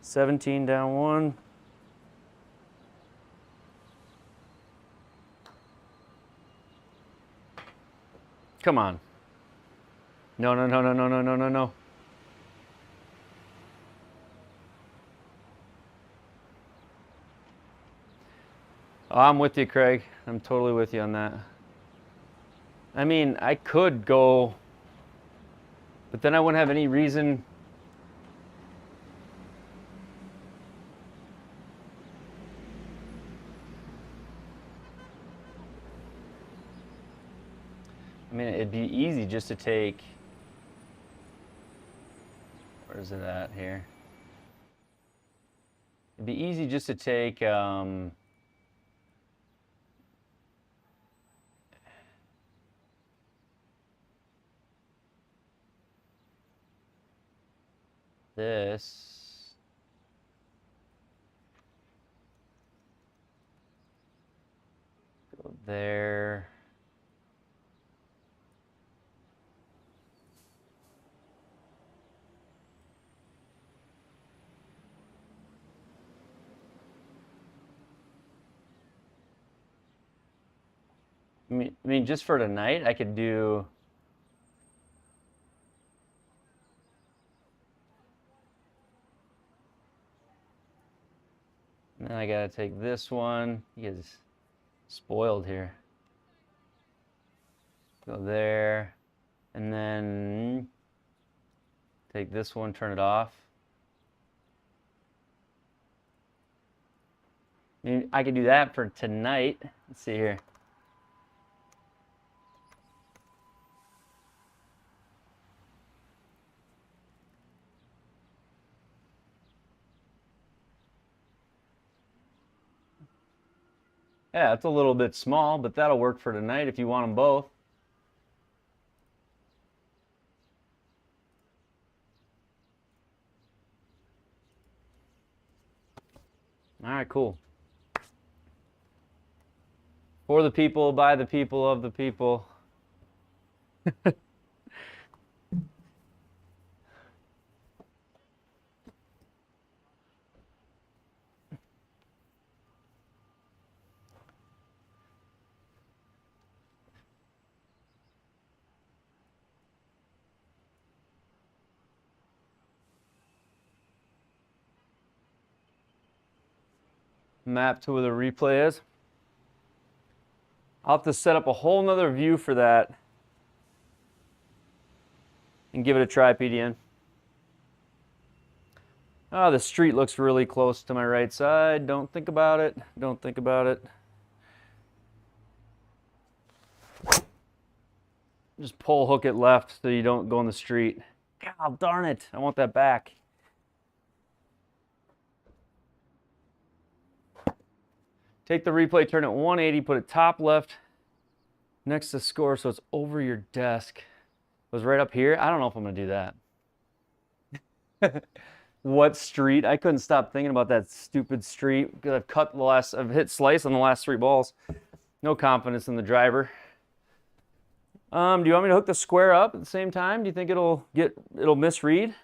$17 down 1. Come on. No, no, no, no, no, no, no, no, no. Oh, I'm with you, Craig. I'm totally with you on that. I mean, I could go, but then I wouldn't have any reason. I mean, it'd be easy just to take, where's it at here? It'd be easy just to take, this. Go there. I mean, just for tonight, I could do. And then I gotta take this one. You guys spoiled here. Go there, and then take this one, turn it off. I mean, I could do that for tonight. Let's see here. Yeah, it's a little bit small, but that'll work for tonight if you want them both. All right, cool. For the people, by the people, of the people. Map to where the replay is. I'll have to set up a whole nother view for that and give it a try, PDN. Oh, the street looks really close to my right side. Don't think about it. Don't think about it. Just pull hook it left so you don't go in the street. God darn it. I want that back. Take the replay, turn it 180, put it top left next to score so it's over your desk. It was right up here. I don't know if I'm going to do that. What street? I couldn't stop thinking about that stupid street because I've hit slice on the last 3 balls. No confidence in the driver. Do you want me to hook the square up at the same time? Do you think it'll misread?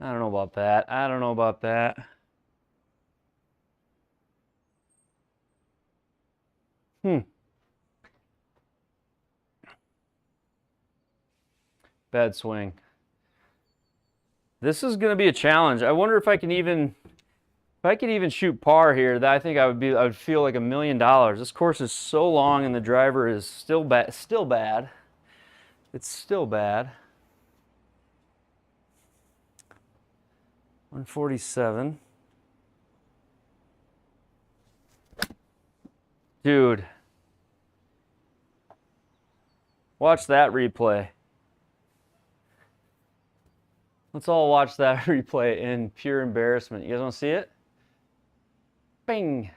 I don't know about that. I don't know about that. Bad swing. This is going to be a challenge. I wonder if I can even shoot par here. That I think I would feel like $1 million. This course is so long and the driver is still bad. It's still bad. 147. Dude. Watch that replay. Let's all watch that replay in pure embarrassment. You guys want to see it? Bing.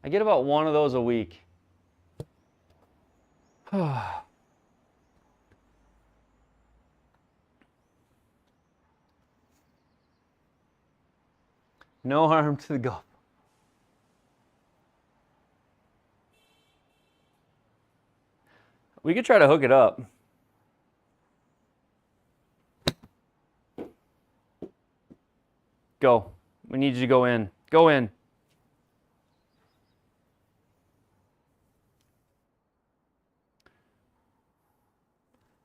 I get about 1 of those a week. No harm to the golf. We could try to hook it up. Go. We need you to go in. Go in.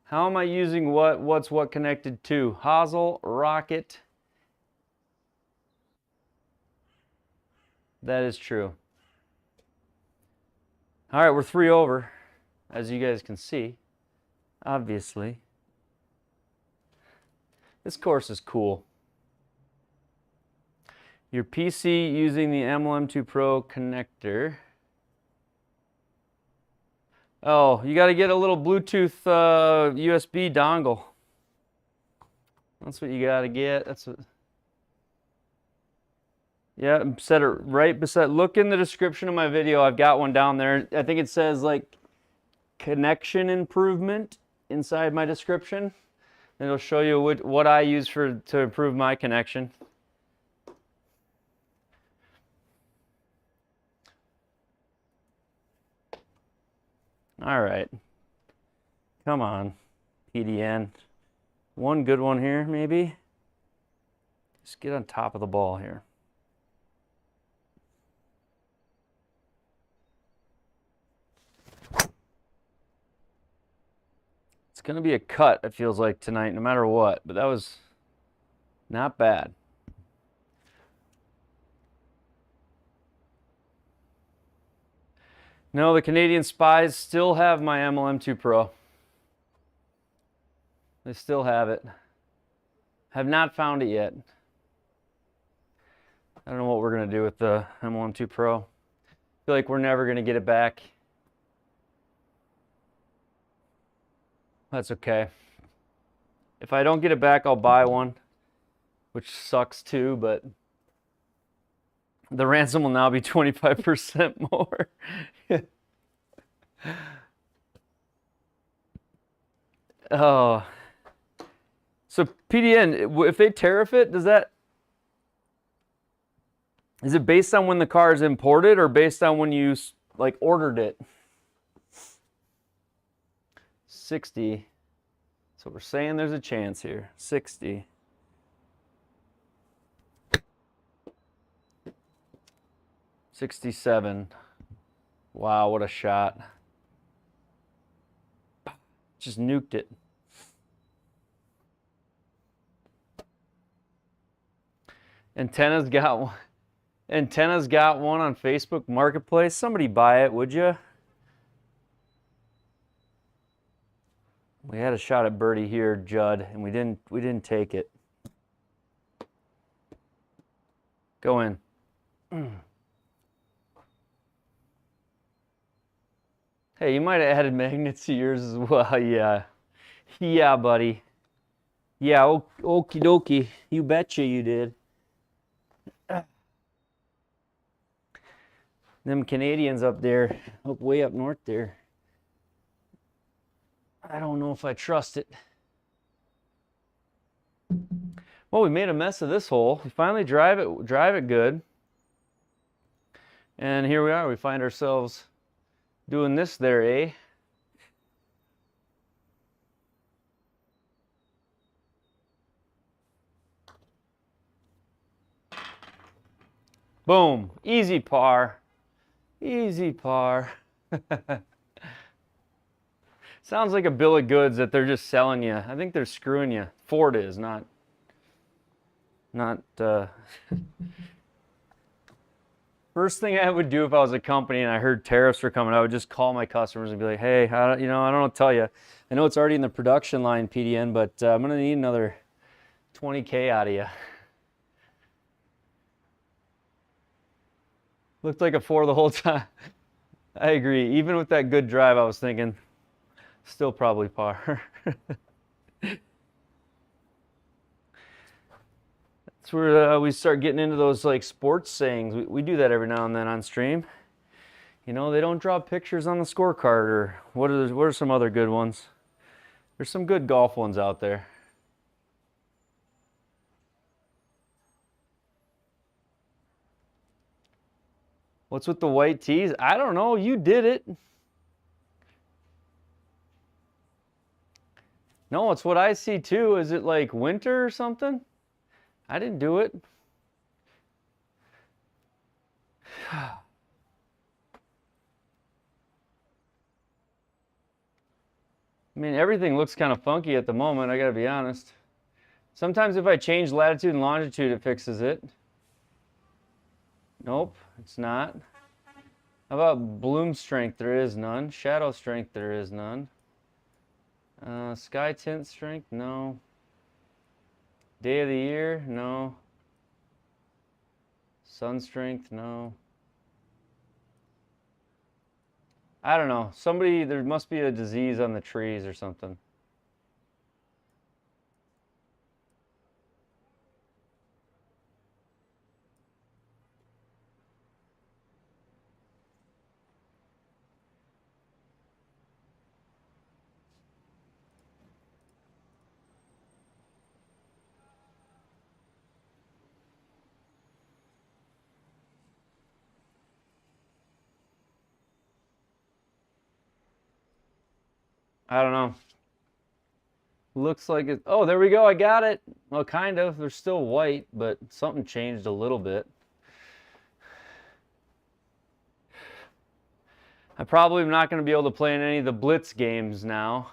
How am I using what? What's what connected to? Hosel, rocket. That is true. All right, we're 3 over, as you guys can see, obviously. This course is cool. Your PC using the M2 Pro connector. Oh, you got to get a little Bluetooth USB dongle. That's what you got to get. That's what. Yeah, set it right beside. Look in the description of my video. I've got one down there. I think it says like connection improvement inside my description. And it'll show you what I use to improve my connection. All right. Come on, PDN. One good one here, maybe. Just get on top of the ball here. It's going to be a cut, it feels like, tonight, no matter what. But that was not bad. No, the Canadian Spies still have my M2 Pro. They still have it. Have not found it yet. I don't know what we're going to do with the M2 Pro. I feel like we're never going to get it back. That's okay. If I don't get it back, I'll buy one, which sucks too, but the ransom will now be 25% more. Oh. So PDN, if they tariff it, is it based on when the car is imported or based on when you like ordered it? 60. So we're saying there's a chance here. 60. $67. Wow, what a shot. Just nuked it. Antenna's got one. Antenna's got one on Facebook Marketplace. Somebody buy it, would you? We had a shot at birdie here, Judd, and we didn't take it. Go in. Hey, you might have added magnets to yours as well. Yeah. Yeah, buddy. Yeah, okie dokie. You betcha you did. Them Canadians up there, way up north there. I don't know if I trust it. Well, we made a mess of this hole. We finally drive it good. And here we are. We find ourselves doing this there, eh? Boom. Easy par. Easy par. Sounds like a bill of goods that they're just selling you. I think they're screwing you. Ford is, not First thing I would do if I was a company and I heard tariffs were coming, I would just call my customers and be like, hey, I don't know what to tell you. I know it's already in the production line, PDN, but I'm going to need another 20K out of you. Looked like a 4 the whole time. I agree. Even with that good drive, I was thinking, still probably par. That's where we start getting into those like sports sayings. We do that every now and then on stream. You know, they don't draw pictures on the scorecard, or what are some other good ones? There's some good golf ones out there. What's with the white tees? I don't know. You did it. No, it's what I see too. Is it like winter or something? I didn't do it. I mean, everything looks kind of funky at the moment, I gotta be honest. Sometimes if I change latitude and longitude, it fixes it. Nope, it's not. How about bloom strength? There is none. Shadow strength? There is none. Sky tint strength? No. Day of the year? No. Sun strength? No. I don't know. There must be a disease on the trees or something. I don't know. Looks like it. Oh, there we go. I got it. Well, kind of. They're still white, but something changed a little bit. I probably am not going to be able to play in any of the Blitz games now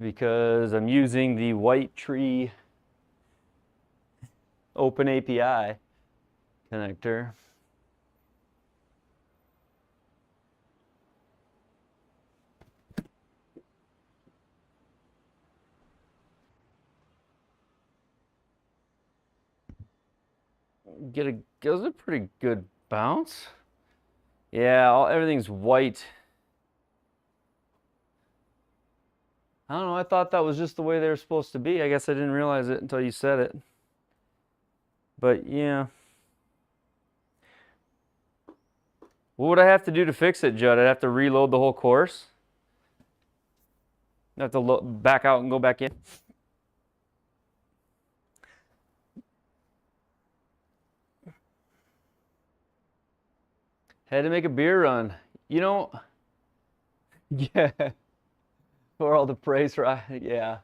because I'm using the White Tree Open API connector. Gives a pretty good bounce. Yeah, everything's white. I don't know, I thought that was just the way they were supposed to be. I guess I didn't realize it until you said it. But yeah. What would I have to do to fix it, Judd? I'd have to reload the whole course? I have to look back out and go back in. Had to make a beer run. You know, yeah. For all the praise, right? Yeah.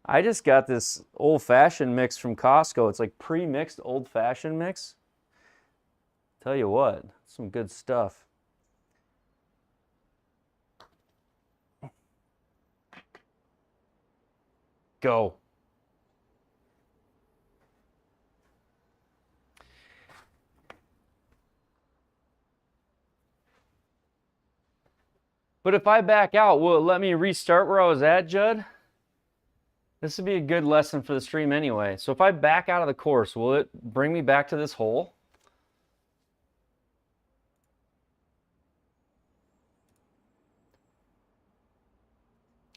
I just got this old-fashioned mix from Costco. It's like pre-mixed old-fashioned mix. Tell you what, some good stuff. Go. But if I back out, will it let me restart where I was at, Judd? This would be a good lesson for the stream anyway. So if I back out of the course, will it bring me back to this hole?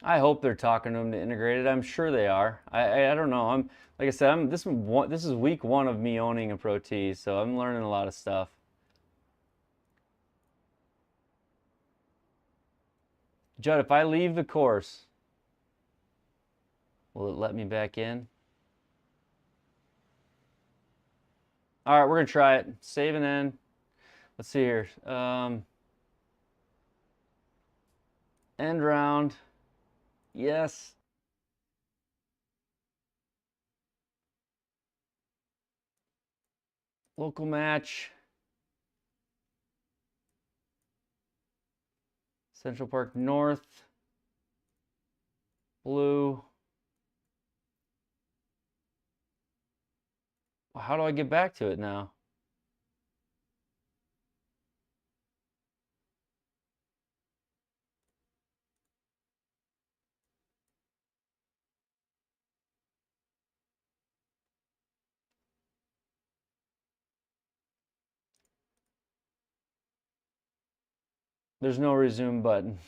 I hope they're talking to them to integrate it. I'm sure they are. I don't know. I'm like I said, this is week 1 of me owning a Pro T, so I'm learning a lot of stuff. Judd, if I leave the course, will it let me back in? All right, we're gonna try it. Save and end. Let's see here. End round. Yes. Local match. Central Park North. Blue. How do I get back to it now? There's no resume button.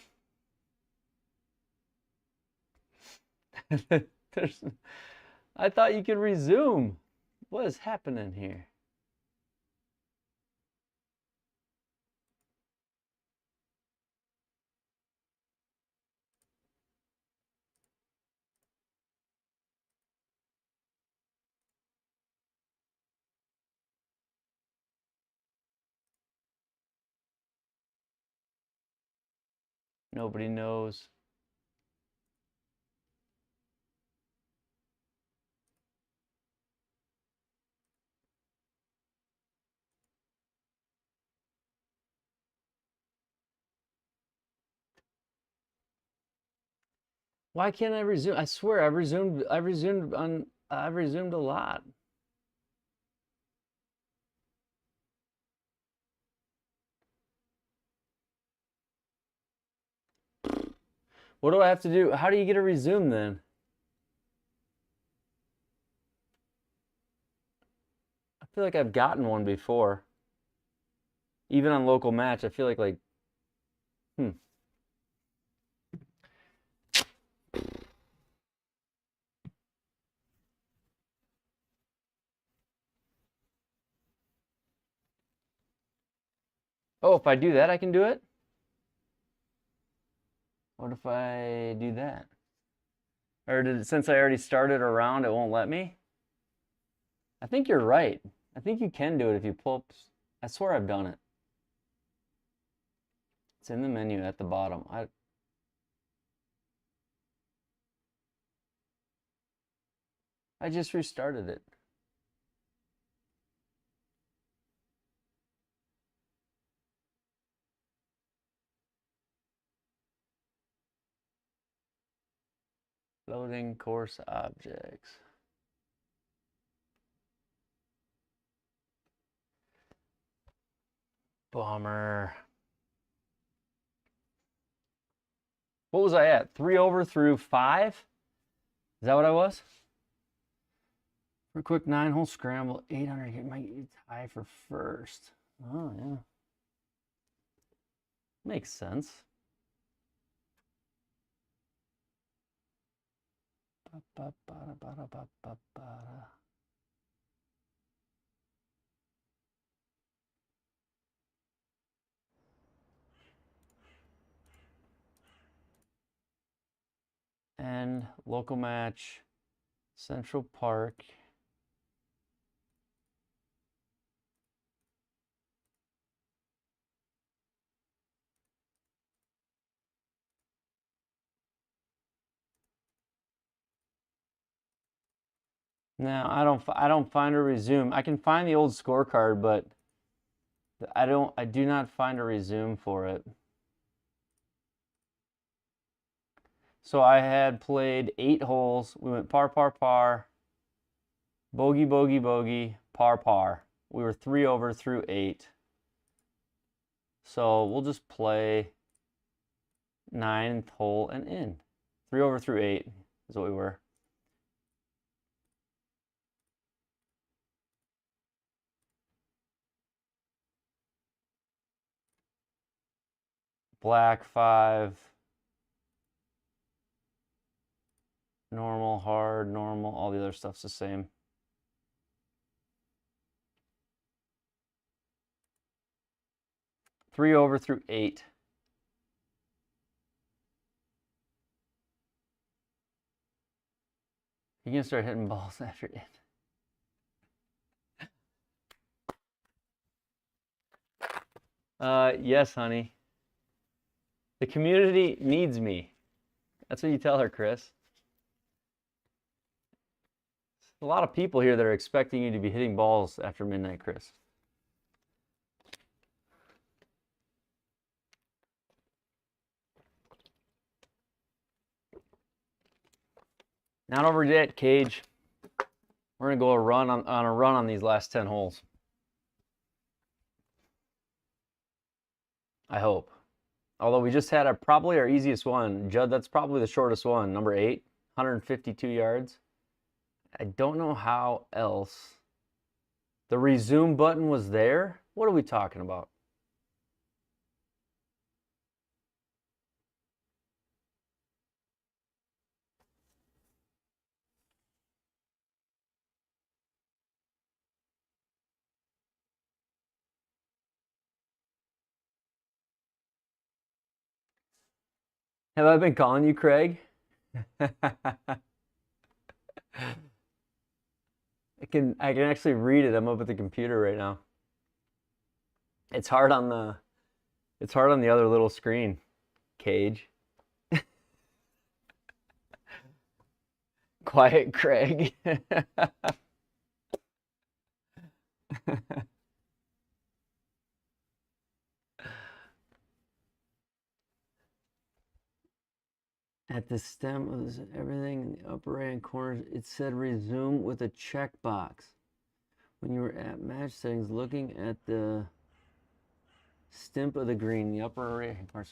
I thought you could resume. What is happening here? Nobody knows. Why can't I resume? I swear I've resumed a lot. What do I have to do? How do you get a resume then? I feel like I've gotten one before. Even on local match, I feel like oh, if I do that, I can do it? What if I do that? Or since I already started a round, it won't let me? I think you're right. I think you can do it if you pull up. I swear I've done it. It's in the menu at the bottom. I just restarted it. Loading course objects. Bummer. What was I at? 3 over through 5? Is that what I was? For a quick 9-hole scramble, 800 hit my tie for first. Oh, yeah. Makes sense. and local match, Central Park. No, I don't find a resume. I can find the old scorecard, but I do not find a resume for it. So I had played 8 holes. We went par, par, par, bogey, bogey, bogey, par, par. We were 3 over through 8. So we'll just play 9th hole and in. 3 over through 8 is what we were. Black 5. Normal, hard, normal, all the other stuff's the same. Three over through 8. You can start hitting balls after it. Yes, honey. The community needs me. That's what you tell her, Chris. A lot of people here that are expecting you to be hitting balls after midnight, Chris. Not over yet, Cage. We're gonna go on a run on these last 10 holes. I hope. Although we just had probably our easiest one. Judd, that's probably the shortest one. Number 8, 152 yards. I don't know how else. The resume button was there? What are we talking about? Have I been calling you, Craig? I can actually read it. I'm up at the computer right now. It's hard on the other little screen, Cage. Quiet Craig. At the stem of this, everything in the upper right hand corner, it said resume with a checkbox. When you were at match settings, looking at the stimp of the green, the upper right hand corner.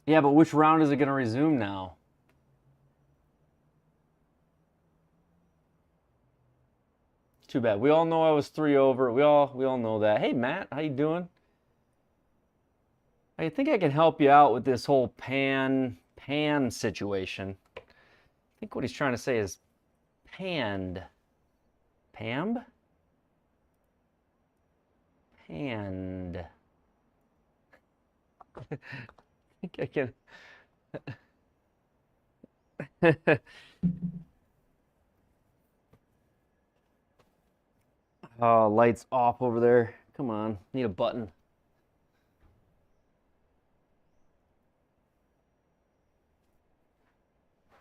Yeah, but which round is it going to resume now? Too bad. We all know I was 3 over. We all know that. Hey, Matt, how you doing? I think I can help you out with this whole pan situation. I think what he's trying to say is panned. Pamb? Panned. I think I can. Oh, lights off over there. Come on, need a button.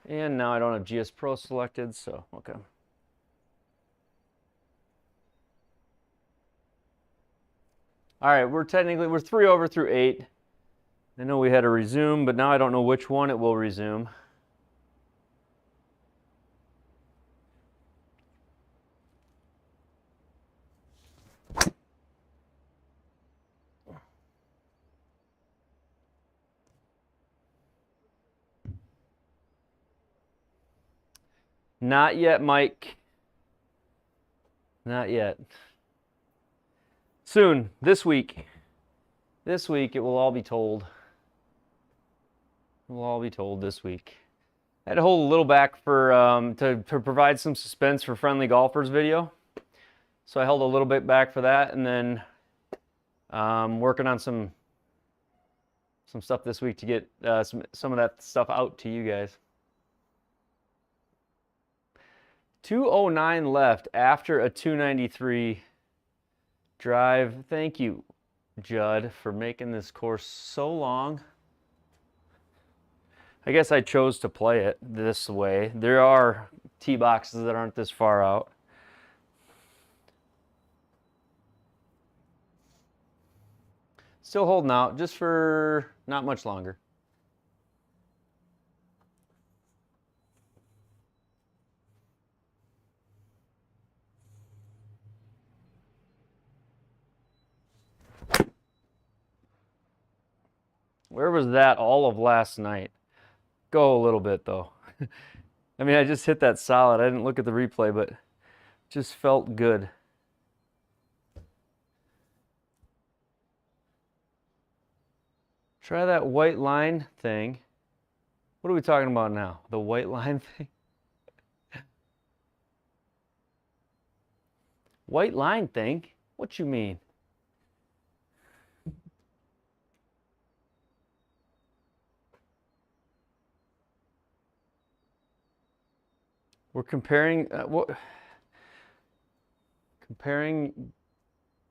And now I don't have GSPro selected, so okay. All right, we're 3 over through 8. I know we had a resume, but now I don't know which one it will resume. Not yet, Mike. Not yet. Soon, this week. This week, it will all be told. It will all be told this week. I had to hold a little back for to provide some suspense for Friendly Golfers video. So I held a little bit back for that, and then working on some some stuff this week to get some of that stuff out to you guys. 209 left after a 293 drive. Thank you, Judd, for making this course so long. I guess I chose to play it this way. There are tee boxes that aren't this far out. Still holding out, just for not much longer. Where was that all of last night? Go a little bit though. I mean, I just hit that solid. I didn't look at the replay, but it just felt good. Try that white line thing. What are we talking about now? The white line thing? White line thing? What you mean? We're comparing comparing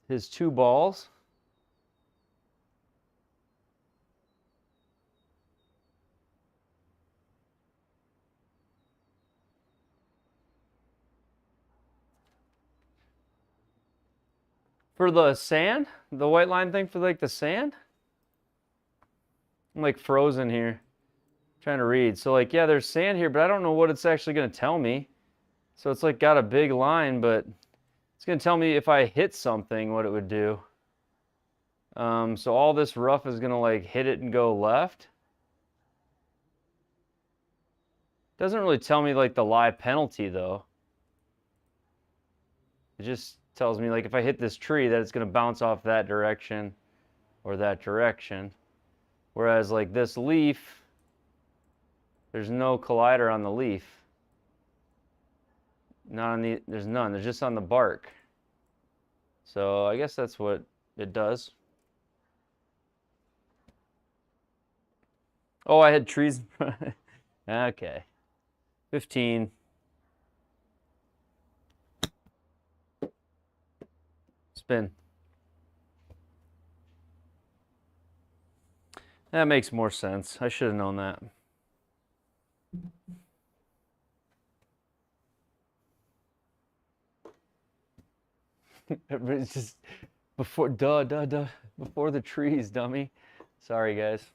his two balls. For the sand? The white line thing for like the sand? I'm like frozen here. Trying to read. So like, yeah, there's sand here, but I don't know what it's actually going to tell me. So it's like got a big line, but it's going to tell me if I hit something, what it would do. So all this rough is going to like hit it and go left. Doesn't really tell me like the live penalty though. It just tells me like if I hit this tree that it's going to bounce off that direction or that direction. Whereas like this leaf, there's no collider on the leaf. Not on the, there's none, there's just on the bark. So I guess that's what it does. Oh, I had trees. Okay. 15. Spin. That makes more sense. I should have known that. It's just before before the trees, dummy. Sorry, guys.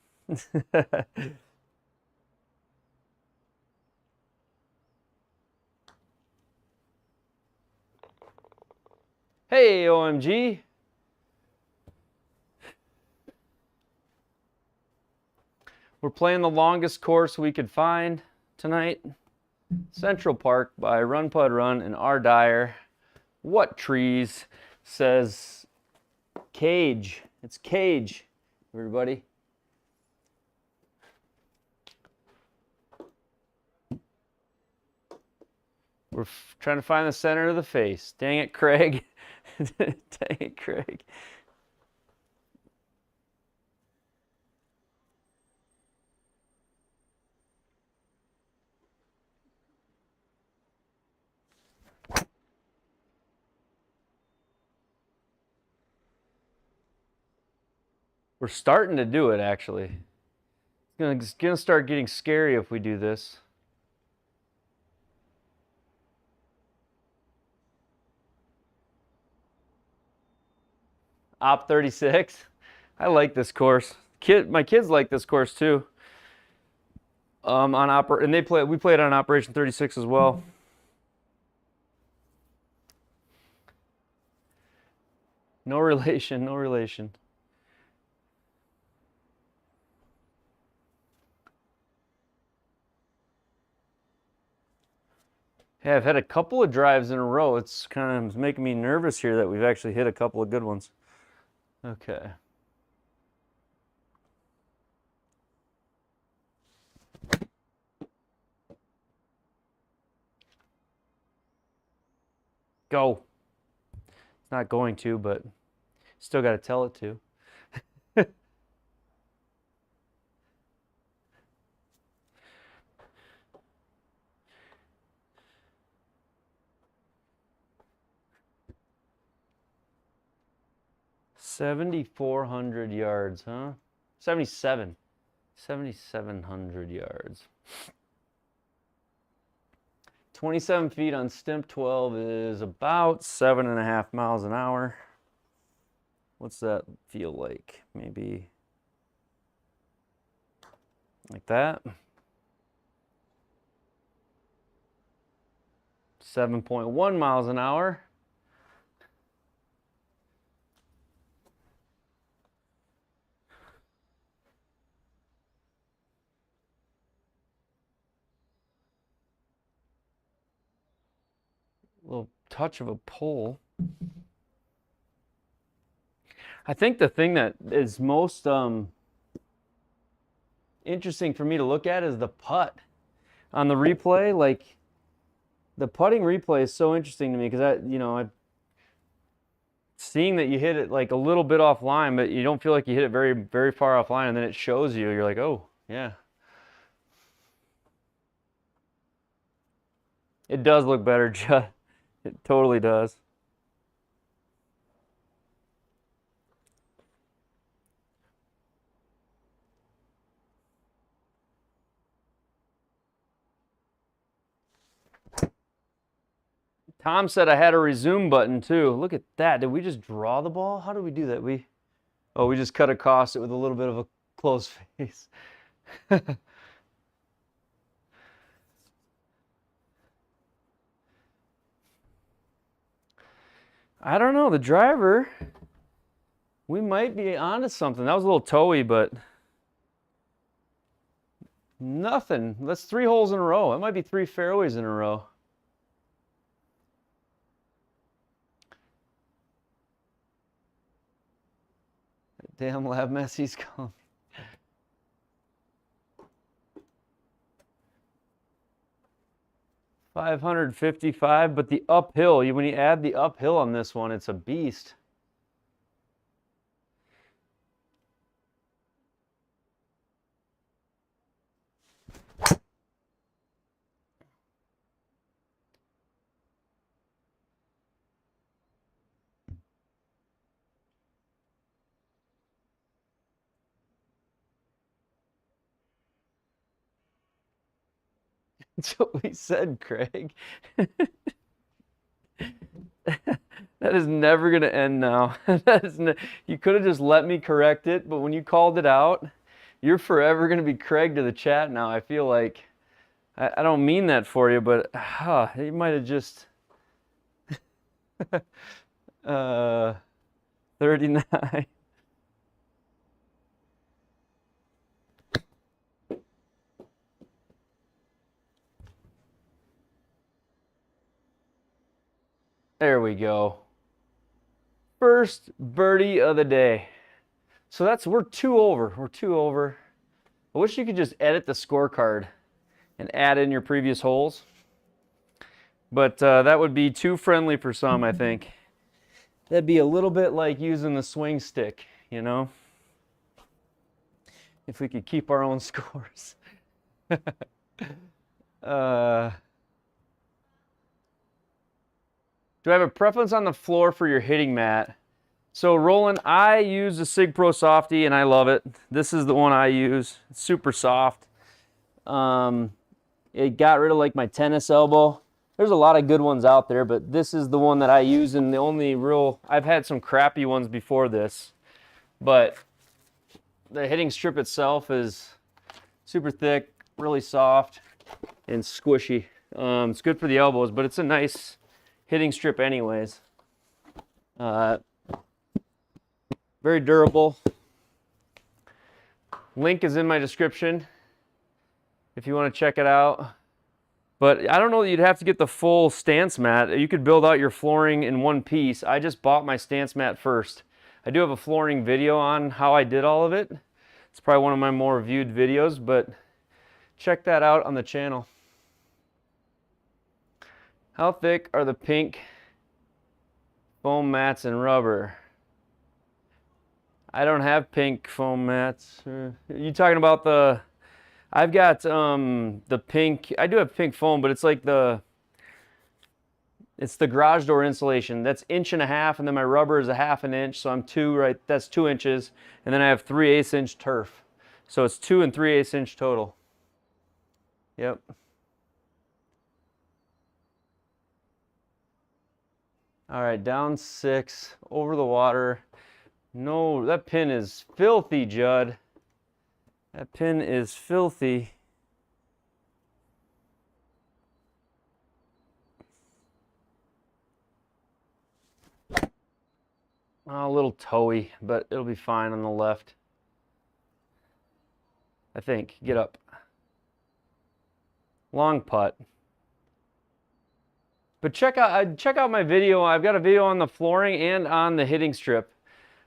Hey, OMG. We're playing the longest course we could find tonight. Central Park by Run Pud Run and R. Dyer. What trees? Says Cage. It's Cage, everybody. We're trying to find the center of the face. Dang it, Craig. Dang it, Craig. We're starting to do it, actually. It's gonna start getting scary if we do this. Op 36. I like this course. My kids like this course too. And we played on Operation 36 as well. No relation, no relation. Yeah, I've had a couple of drives in a row. It's kind of making me nervous here that we've actually hit a couple of good ones. Okay. Go. It's not going to, but still got to tell it to. 7,400 yards, huh? 7,700 yards. 27 feet on stimp 12 is about 7.5 miles an hour. What's that feel like? Maybe like that. 7.1 miles an hour. A little touch of a pull. I think the thing that is most interesting for me to look at is the putt on the replay. Like, the putting replay is so interesting to me because I'm seeing that you hit it like a little bit offline, but you don't feel like you hit it very, very far offline, and then it shows you. You're like, oh, yeah. It does look better, Judd. It totally does. Tom said I had a resume button too. Look at that. Did we just draw the ball? How did we do that? We just cut across it with a little bit of a closed face. I don't know. The driver, we might be onto something. That was a little toey, but nothing. That's 3 holes in a row. It might be 3 fairways in a row. Damn lab mess he's calling. $555, but the uphill, when you add the uphill on this one, it's a beast. That's what we said, Craig. That is never going to end now. You could have just let me correct it, but when you called it out, you're forever going to be Craig to the chat now. I feel like, I don't mean that for you, but you might have just... 39. There we go. First birdie of the day. So we're 2 over. We're 2 over. I wish you could just edit the scorecard and add in your previous holes. But that would be too friendly for some, I think. That'd be a little bit like using the swing stick, you know? If we could keep our own scores. Do I have a preference on the floor for your hitting mat? So Roland, I use the GSPro Softy and I love it. This is the one I use. It's super soft. It got rid of like my tennis elbow. There's a lot of good ones out there, but this is the one that I use, and the only real, I've had some crappy ones before this, but the hitting strip itself is super thick, really soft, and squishy. It's good for the elbows, but it's a nice hitting strip anyways. Very durable. Link is in my description if you want to check it out. But I don't know that you'd have to get the full stance mat. You could build out your flooring in one piece. I just bought my stance mat first. I do have a flooring video on how I did all of it. It's probably one of my more viewed videos, but check that out on the channel. How thick are the pink foam mats and rubber? I don't have pink foam mats. Are you talking about the... I've got the pink... I do have pink foam, but it's like the It's the garage door insulation. That's 1.5 inches, and then my rubber is 1/2 inch, so I'm 2, right? That's 2 inches, and then I have 3/8 inch turf. So it's 2 and 3/8 inch total. Yep. All right, down 6, over the water. No, that pin is filthy, Judd. That pin is filthy. Oh, a little toey, but it'll be fine on the left. I think. Get up. Long putt. But check out my video. I've got a video on the flooring and on the hitting strip.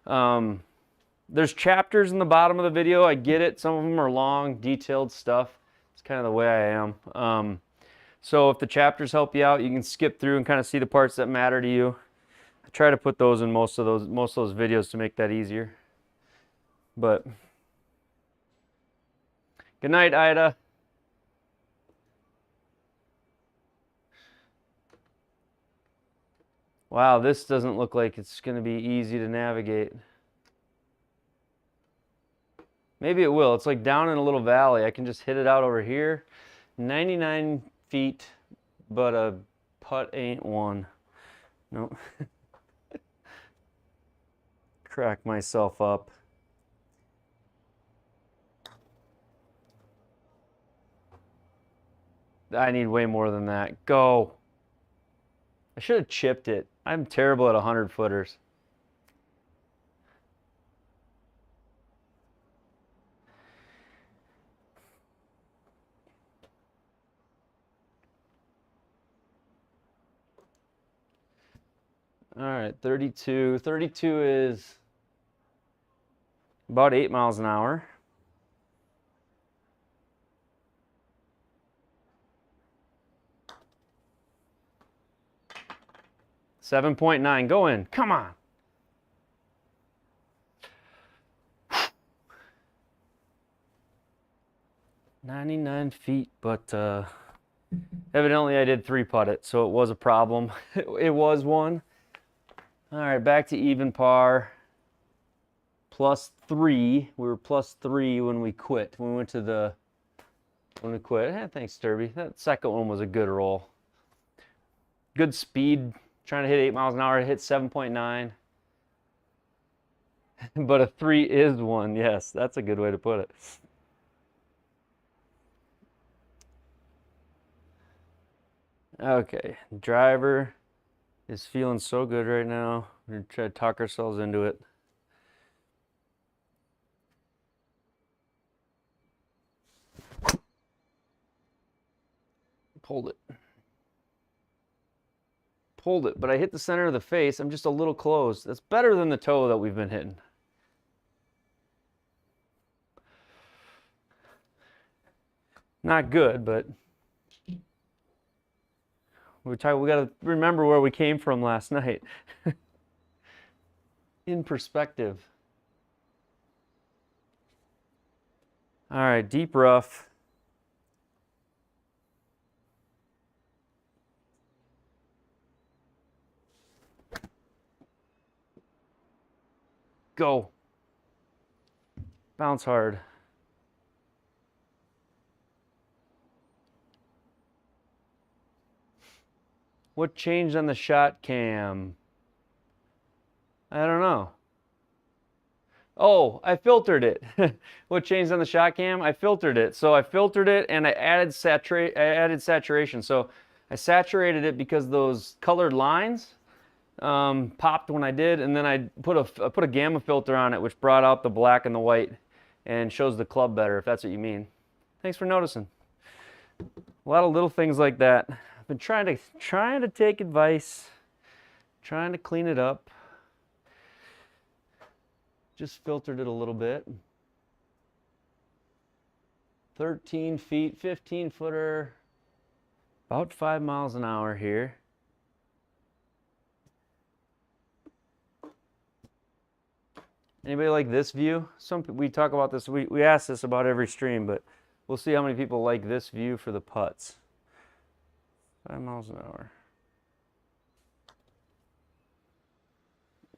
There's chapters in the bottom of the video. I get it. Some of them are long, detailed stuff. It's kind of the way I am. So if the chapters help you out, you can skip through and kind of see the parts that matter to you. I try to put those in most of those videos to make that easier. But good night, Ida. Wow, this doesn't look like it's going to be easy to navigate. Maybe it will. It's like down in a little valley. I can just hit it out over here. 99 feet, but a putt ain't one. Nope. Crack myself up. I need way more than that. Go. I should have chipped it. I'm terrible at 100-footers. All right, 32. 32 is about 8 miles an hour. $7.9. Go in. Come on. $99 feet, but evidently I did 3-putt it, so it was a problem. It was one. All right, back to even par. +3. We were +3 when we quit. When we quit. Thanks, Derby. That second one was a good roll. Good speed. Trying to hit 8 miles an hour, hit 7.9. But a 3 is one. Yes, that's a good way to put it. Okay, driver is feeling so good right now. We're gonna try to talk ourselves into it. Pulled it, but I hit the center of the face. I'm just a little close. That's better than the toe that we've been hitting. Not good, but we got to remember where we came from last night. In perspective. All right, deep rough. Go. Bounce hard. What changed on the shot cam? I don't know. Oh, I filtered it. What changed on the shot cam? I filtered it. So I filtered it and I added saturation. So I saturated it because those colored lines popped when I did, and then I put a gamma filter on it, which brought out the black and the white and shows the club better, if that's what you mean. Thanks for noticing. A lot of little things like that. I've been trying to take advice, trying to clean it up. Just filtered it a little bit. 13 feet, 15-footer, about 5 miles an hour here. Anybody like this view? We talk about this, we ask this about every stream, but we'll see how many people like this view for the putts. 5 miles an hour.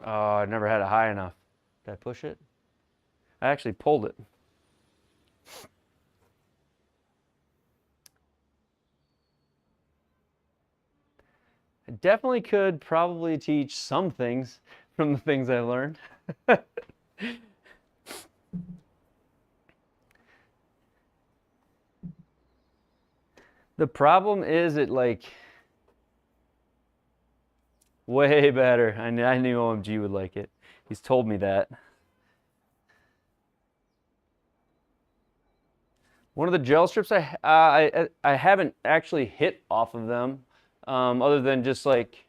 Oh, I never had it high enough. Did I push it? I actually pulled it. I definitely could probably teach some things from the things I learned. The problem is it like way better. I knew OMG would like it. He's told me that. One of the gel strips I haven't actually hit off of them, other than just like,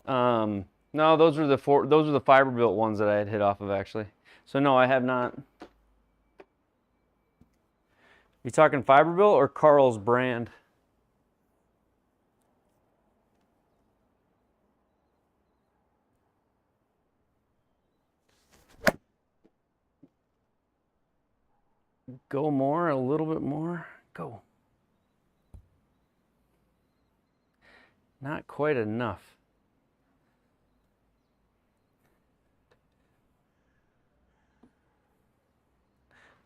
no, those are the fiber built ones that I had hit off of actually. So no, I have not. You talking fiber built or Carl's brand? Go more, a little bit more. Go. Not quite enough.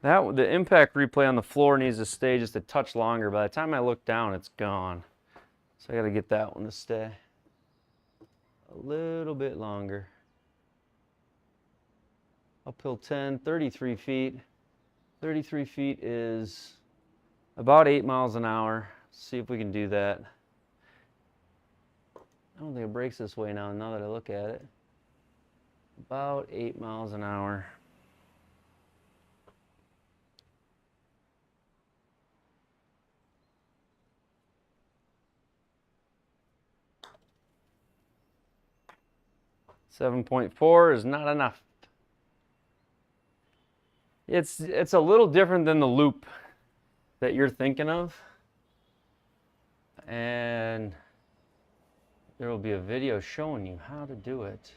The impact replay on the floor needs to stay just a touch longer. By the time I look down, it's gone. So I got to get that one to stay a little bit longer. Uphill 10, 33 feet. 33 feet is about 8 miles an hour. Let's see if we can do that. I don't think it breaks this way now that I look at it. About 8 miles an hour. $7.4 is not enough. It's a little different than the loop that you're thinking of. And there will be a video showing you how to do it.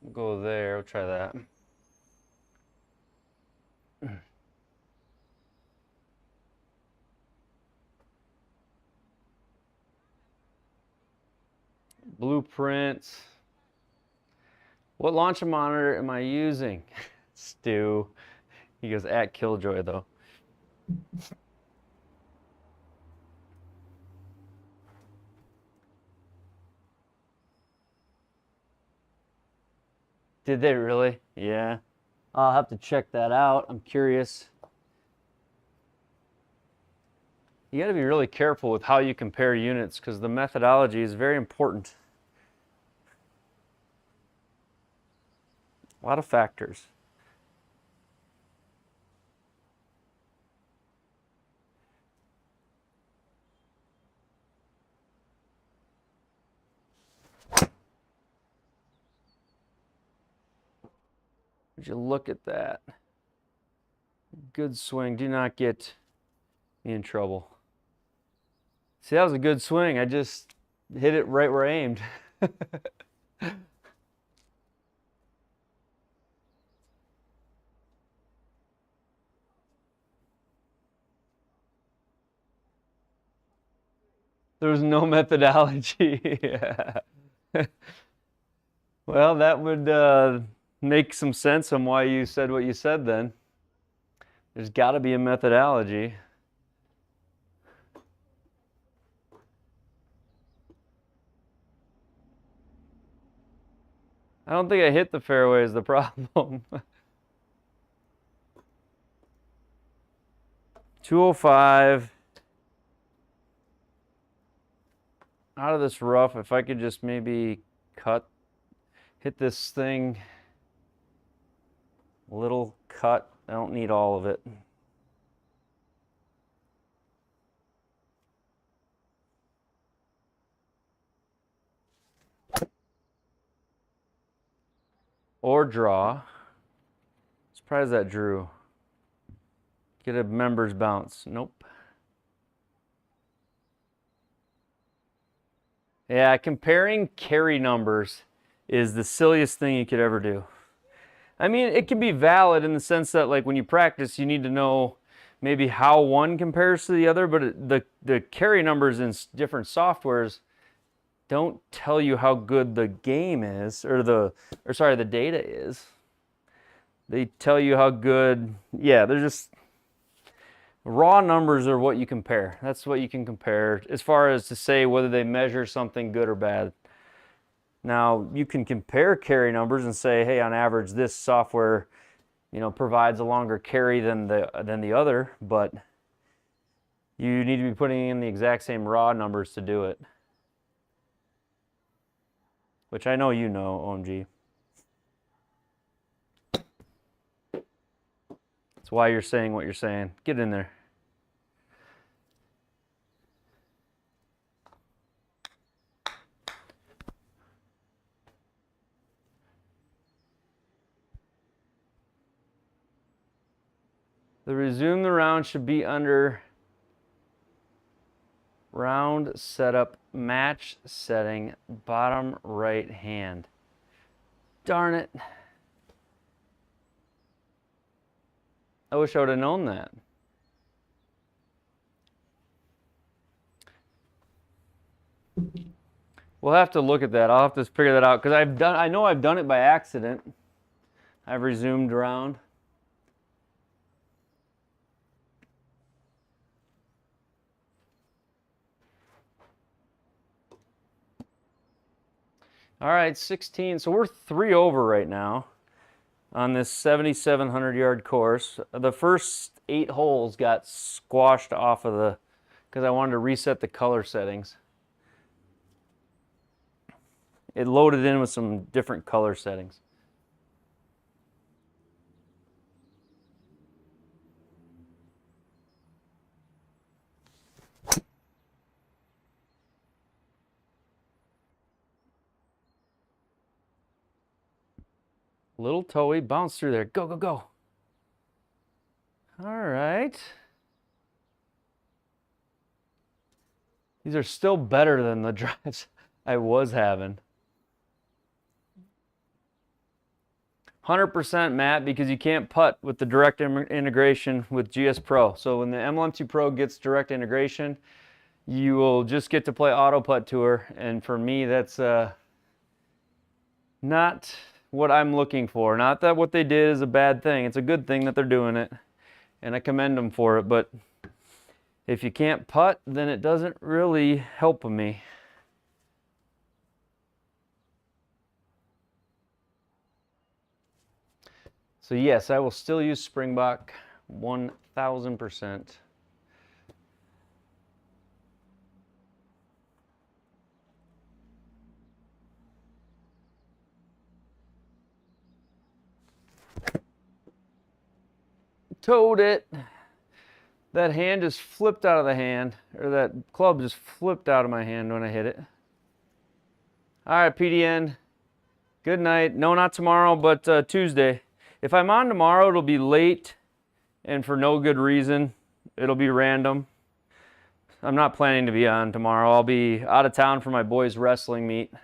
We'll go there, we'll try that. Blueprints. What launcher monitor am I using? Stu. He goes at Killjoy though. Did they really? Yeah. I'll have to check that out. I'm curious. You got to be really careful with how you compare units because the methodology is very important. A lot of factors. Would you look at that? Good swing. Do not get me in trouble. See, that was a good swing. I just hit it right where I aimed. There was no methodology. Yeah. Well, that would make some sense on why you said what you said then. There's got to be a methodology. I don't think I hit the fairway is the problem. 205. Out of this rough, if I could just maybe hit this thing, little cut. I don't need all of it. Or draw. Surprised that drew. Get a members bounce. Nope. Yeah, comparing carry numbers is the silliest thing you could ever do. I mean, it can be valid in the sense that like when you practice, you need to know maybe how one compares to the other, but the carry numbers in different softwares don't tell you how good the game is, or the data is. They tell you how good, yeah, they're just, raw numbers are what you compare. That's what you can compare as far as to say whether they measure something good or bad. Now, you can compare carry numbers and say, hey, on average, this software, you know, provides a longer carry than the other, but you need to be putting in the exact same raw numbers to do it. Which I know you know, OMG. That's why you're saying what you're saying. Get in there. The resume the round should be under round setup match setting bottom right hand. Darn it. I wish I would have known that. We'll have to look at that. I'll have to figure that out because I know I've done it by accident. I've resumed round. All right, 16. So we're 3 over right now on this 7,700 yard course. The first 8 holes got squashed off of the, because I wanted to reset the color settings. It loaded in with some different color settings. Little toey, bounce through there. Go, go, go. All right. These are still better than the drives I was having. 100% Matt, because you can't putt with the direct integration with GSPro. So when the MLM2 Pro gets direct integration, you will just get to play Auto Putt Tour. And for me, that's not what I'm looking for. Not that what they did is a bad thing. It's a good thing that they're doing it, and I commend them for it. But if you can't putt, then it doesn't really help me. So yes, I will still use Springbok 1000%. Towed it. That hand just flipped out of the hand, or that club just flipped out of my hand when I hit it. All right, PDN. Good night. No, not tomorrow, but Tuesday. If I'm on tomorrow, it'll be late and for no good reason. It'll be random. I'm not planning to be on tomorrow. I'll be out of town for my boys' wrestling meet.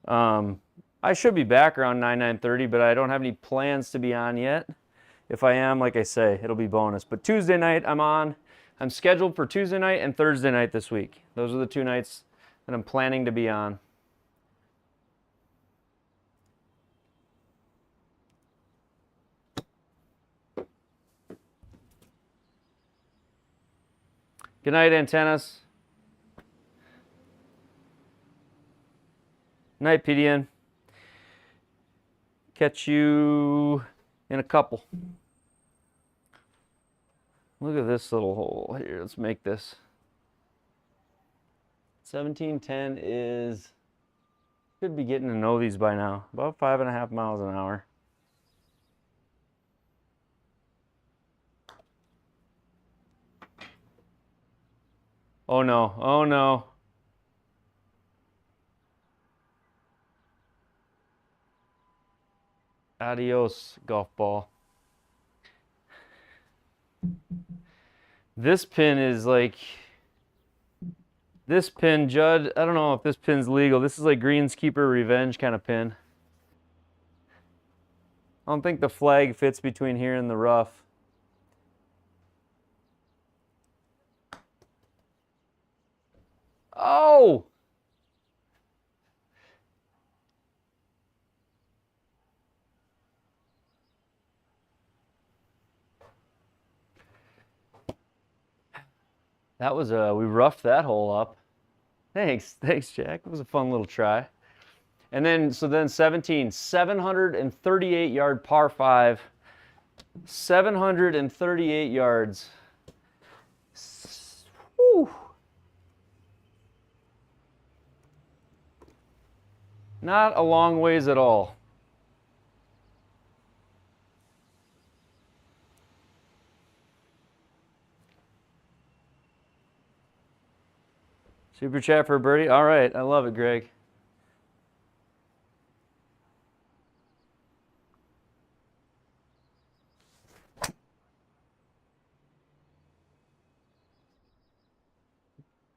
I should be back around 9:30, but I don't have any plans to be on yet. If I am, like I say, it'll be bonus. But Tuesday night, I'm on. I'm scheduled for Tuesday night and Thursday night this week. Those are the 2 nights that I'm planning to be on. Good night, antennas. Night, PDN. Catch you in a couple. Look at this little hole here. Let's make this. 1710 is, should be getting to know these by now. About 5.5 miles an hour. Oh no, oh no. Adios, golf ball. This pin is like, this pin, Judd, I don't know if this pin's legal. This is like greenskeeper revenge kind of pin. I don't think the flag fits between here and the rough. Oh! That was we roughed that hole up. Thanks, Jack. It was a fun little try. And then, so then 17, 738 yard par 5. 738 yards. Whew. Not a long ways at all. Super chat for a birdie. All right, I love it, Greg.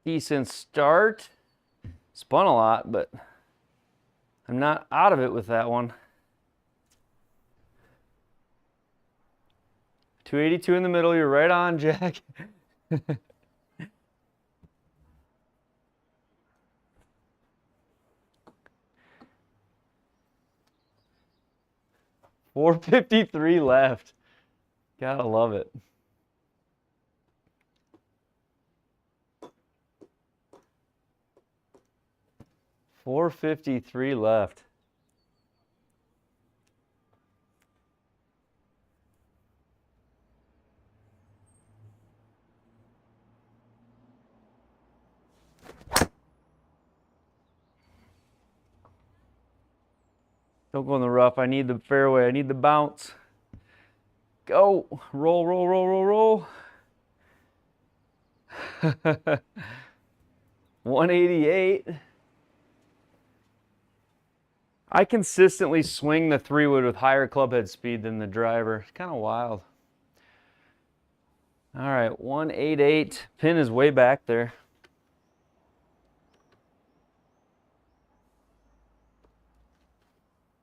Decent start. Spun a lot, but I'm not out of it with that one. 282 in the middle. You're right on, Jack. 453 left. Gotta love it. $453 left. Don't go in the rough. I need the fairway. I need the bounce. Go. Roll, roll, roll, roll, roll. 188. I consistently swing the 3-wood with higher clubhead speed than the driver. It's kind of wild. All right, 188. Pin is way back there.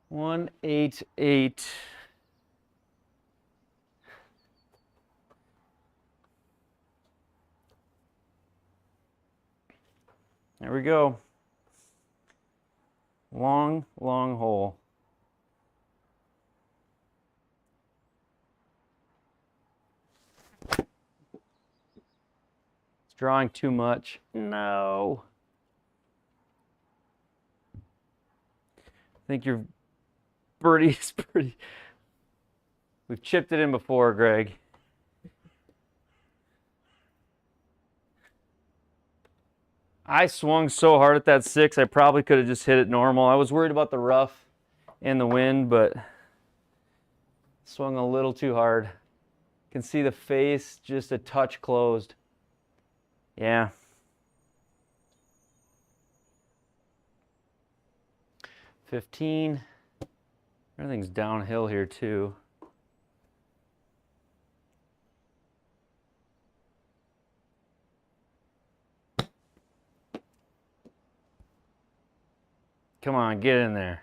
One, 188. There we go. Long, long hole. It's drawing too much. No. I think your birdie is pretty. We've chipped it in before, Greg. I swung so hard at that 6, I probably could have just hit it normal. I was worried about the rough and the wind, but swung a little too hard. Can see the face just a touch closed. Yeah. $15. Everything's downhill here too. Come on, get in there.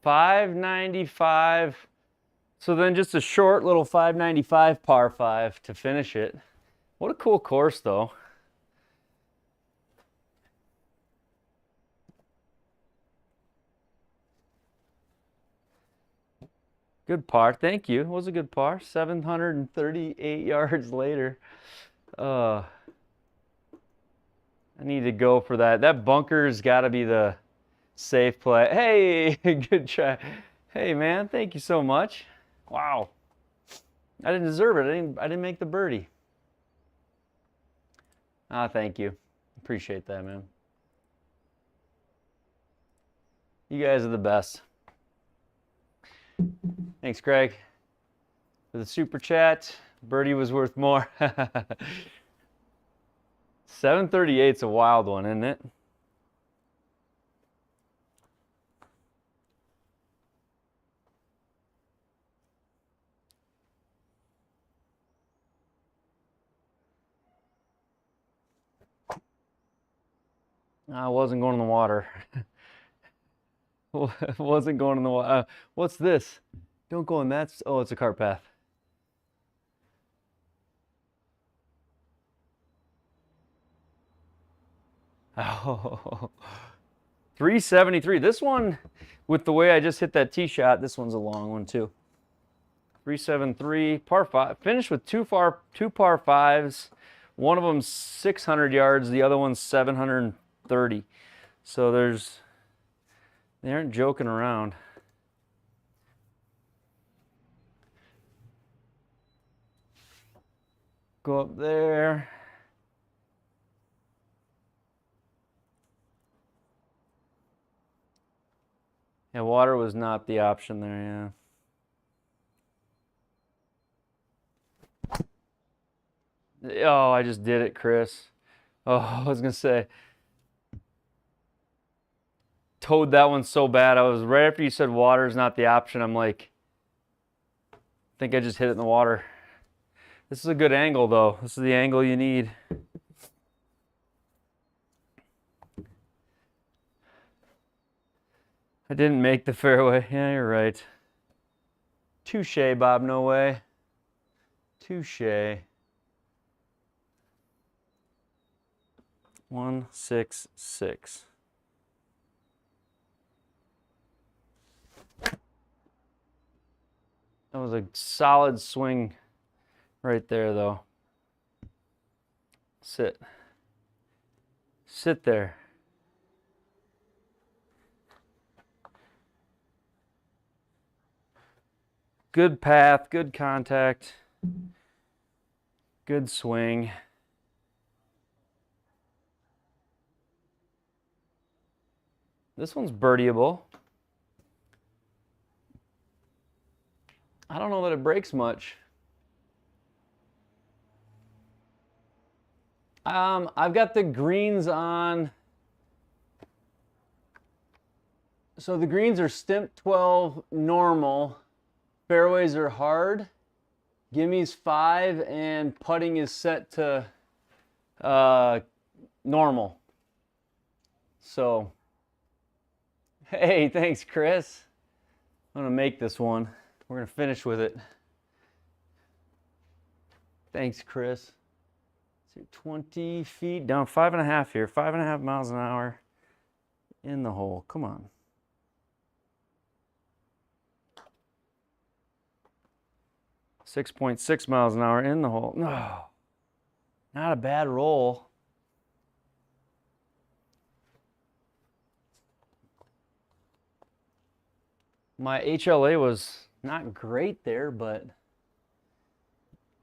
$595. So then just a short little $595 par 5 to finish it. What a cool course though. Good par, thank you. It was a good par. 738 yards later. I need to go for that. That bunker's got to be the safe play. Hey, good try. Hey, man, thank you so much. Wow. I didn't deserve it. I didn't make the birdie. Ah, thank you. Appreciate that, man. You guys are the best. Thanks, Greg, for the super chat. Birdie was worth more. 738's a wild one, isn't it? I wasn't going in the water. Wasn't going in the water. What's this? Don't go in that. Oh, it's a cart path. Oh, 373. This one, with the way I just hit that tee shot, this one's a long one too. 373, par 5. Finished with two par 5s. One of them 600 yards, the other one's 730. So they aren't joking around. Go up there. Yeah, water was not the option there, yeah. Oh, I just did it, Chris. Oh, I was gonna say, towed that one so bad. I was right after you said water is not the option. I'm like, I think I just hit it in the water. This is a good angle, though. This is the angle you need. I didn't make the fairway. Yeah, you're right. Touche, Bob. No way. Touche. 166. That was a solid swing right there, though. Sit. Sit there. Good path, good contact, good swing. This one's birdieable. I don't know that it breaks much. I've got the greens on. So the greens are stimp 12 normal. Fairways are hard. Gimme's 5 and putting is set to normal. So, hey, thanks, Chris. I'm gonna make this one. We're gonna finish with it. Thanks, Chris. 20 feet down, 5.5 here, 5.5 miles an hour in the hole. Come on. .6 miles an hour in the hole. No, not a bad roll. My HLA was not great there, but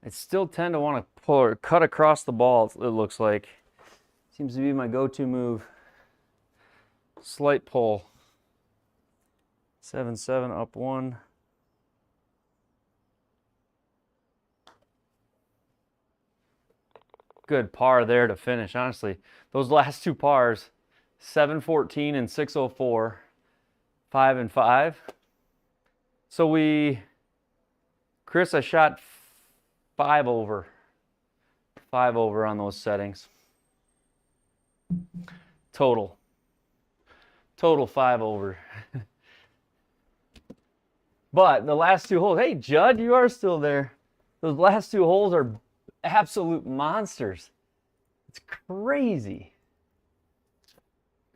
I still tend to want to pull or cut across the ball, it looks like. Seems to be my go-to move. Slight pull. 7-7 up 1. Good par there to finish, honestly. Those last two pars, 714 and 604, 5 and 5. So Chris, I shot 5 over. 5 over on those settings. Total 5 over. But the last two holes, hey Judd, you are still there. Those last two holes are absolute monsters. It's crazy.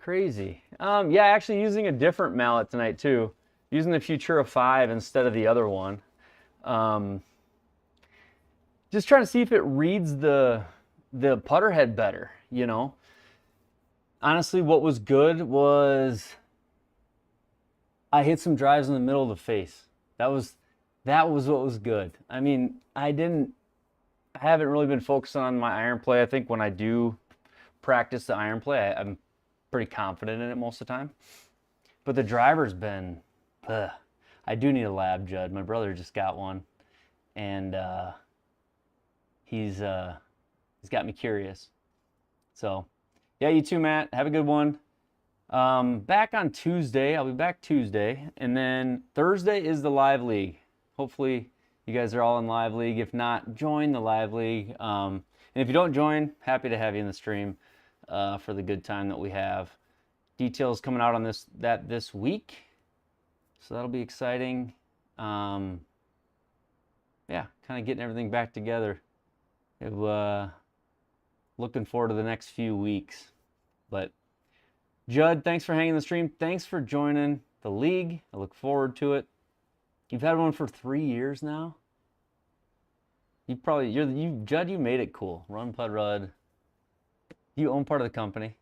Crazy. Yeah, actually using a different mallet tonight too. Using the Futura 5 instead of the other one. Just trying to see if it reads the putter head better, you know. Honestly, what was good was I hit some drives in the middle of the face. That was what was good. I mean, I haven't really been focused on my iron play. I think when I do practice the iron play, I'm pretty confident in it most of the time. But the driver's been, I do need a lab, Judd. My brother just got one, and he's got me curious. So, yeah, you too, Matt. Have a good one. Back on Tuesday. I'll be back Tuesday, and then Thursday is the live league. Hopefully you guys are all in live league. If not, join the live league. And if you don't join, happy to have you in the stream for the good time that we have. Details coming out on this week, so that'll be exciting. Yeah, kind of getting everything back together. Looking forward to the next few weeks. But Judd, thanks for hanging the stream. Thanks for joining the league. I look forward to it. You've had one for 3 years now. Judd, you made it cool. Run Pud Rud. You own part of the company.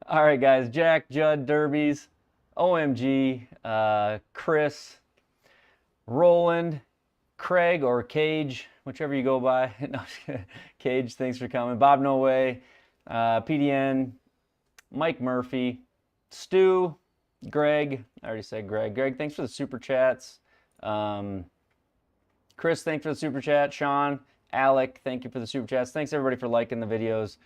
All right, guys. Jack, Judd, Derbies, OMG, Chris, Roland, Craig or Cage, whichever you go by. No, Cage, thanks for coming. Bob No Way, PDN, Mike Murphy, Stu, Greg. I already said Greg. Greg, thanks for the super chats. Chris, thanks for the super chat. Sean, Alec, thank you for the super chats. Thanks everybody for liking the videos.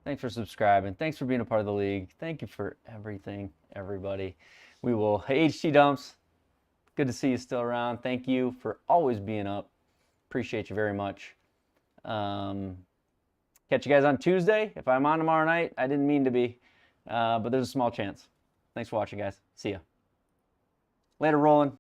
Thanks for subscribing. Thanks for being a part of the league. Thank you for everything, everybody. We will. Hey, HT Dumps, good to see you still around. Thank you for always being up. Appreciate you very much. Catch you guys on Tuesday. If I'm on tomorrow night, I didn't mean to be, but there's a small chance. Thanks for watching, guys. See ya. Later, Roland.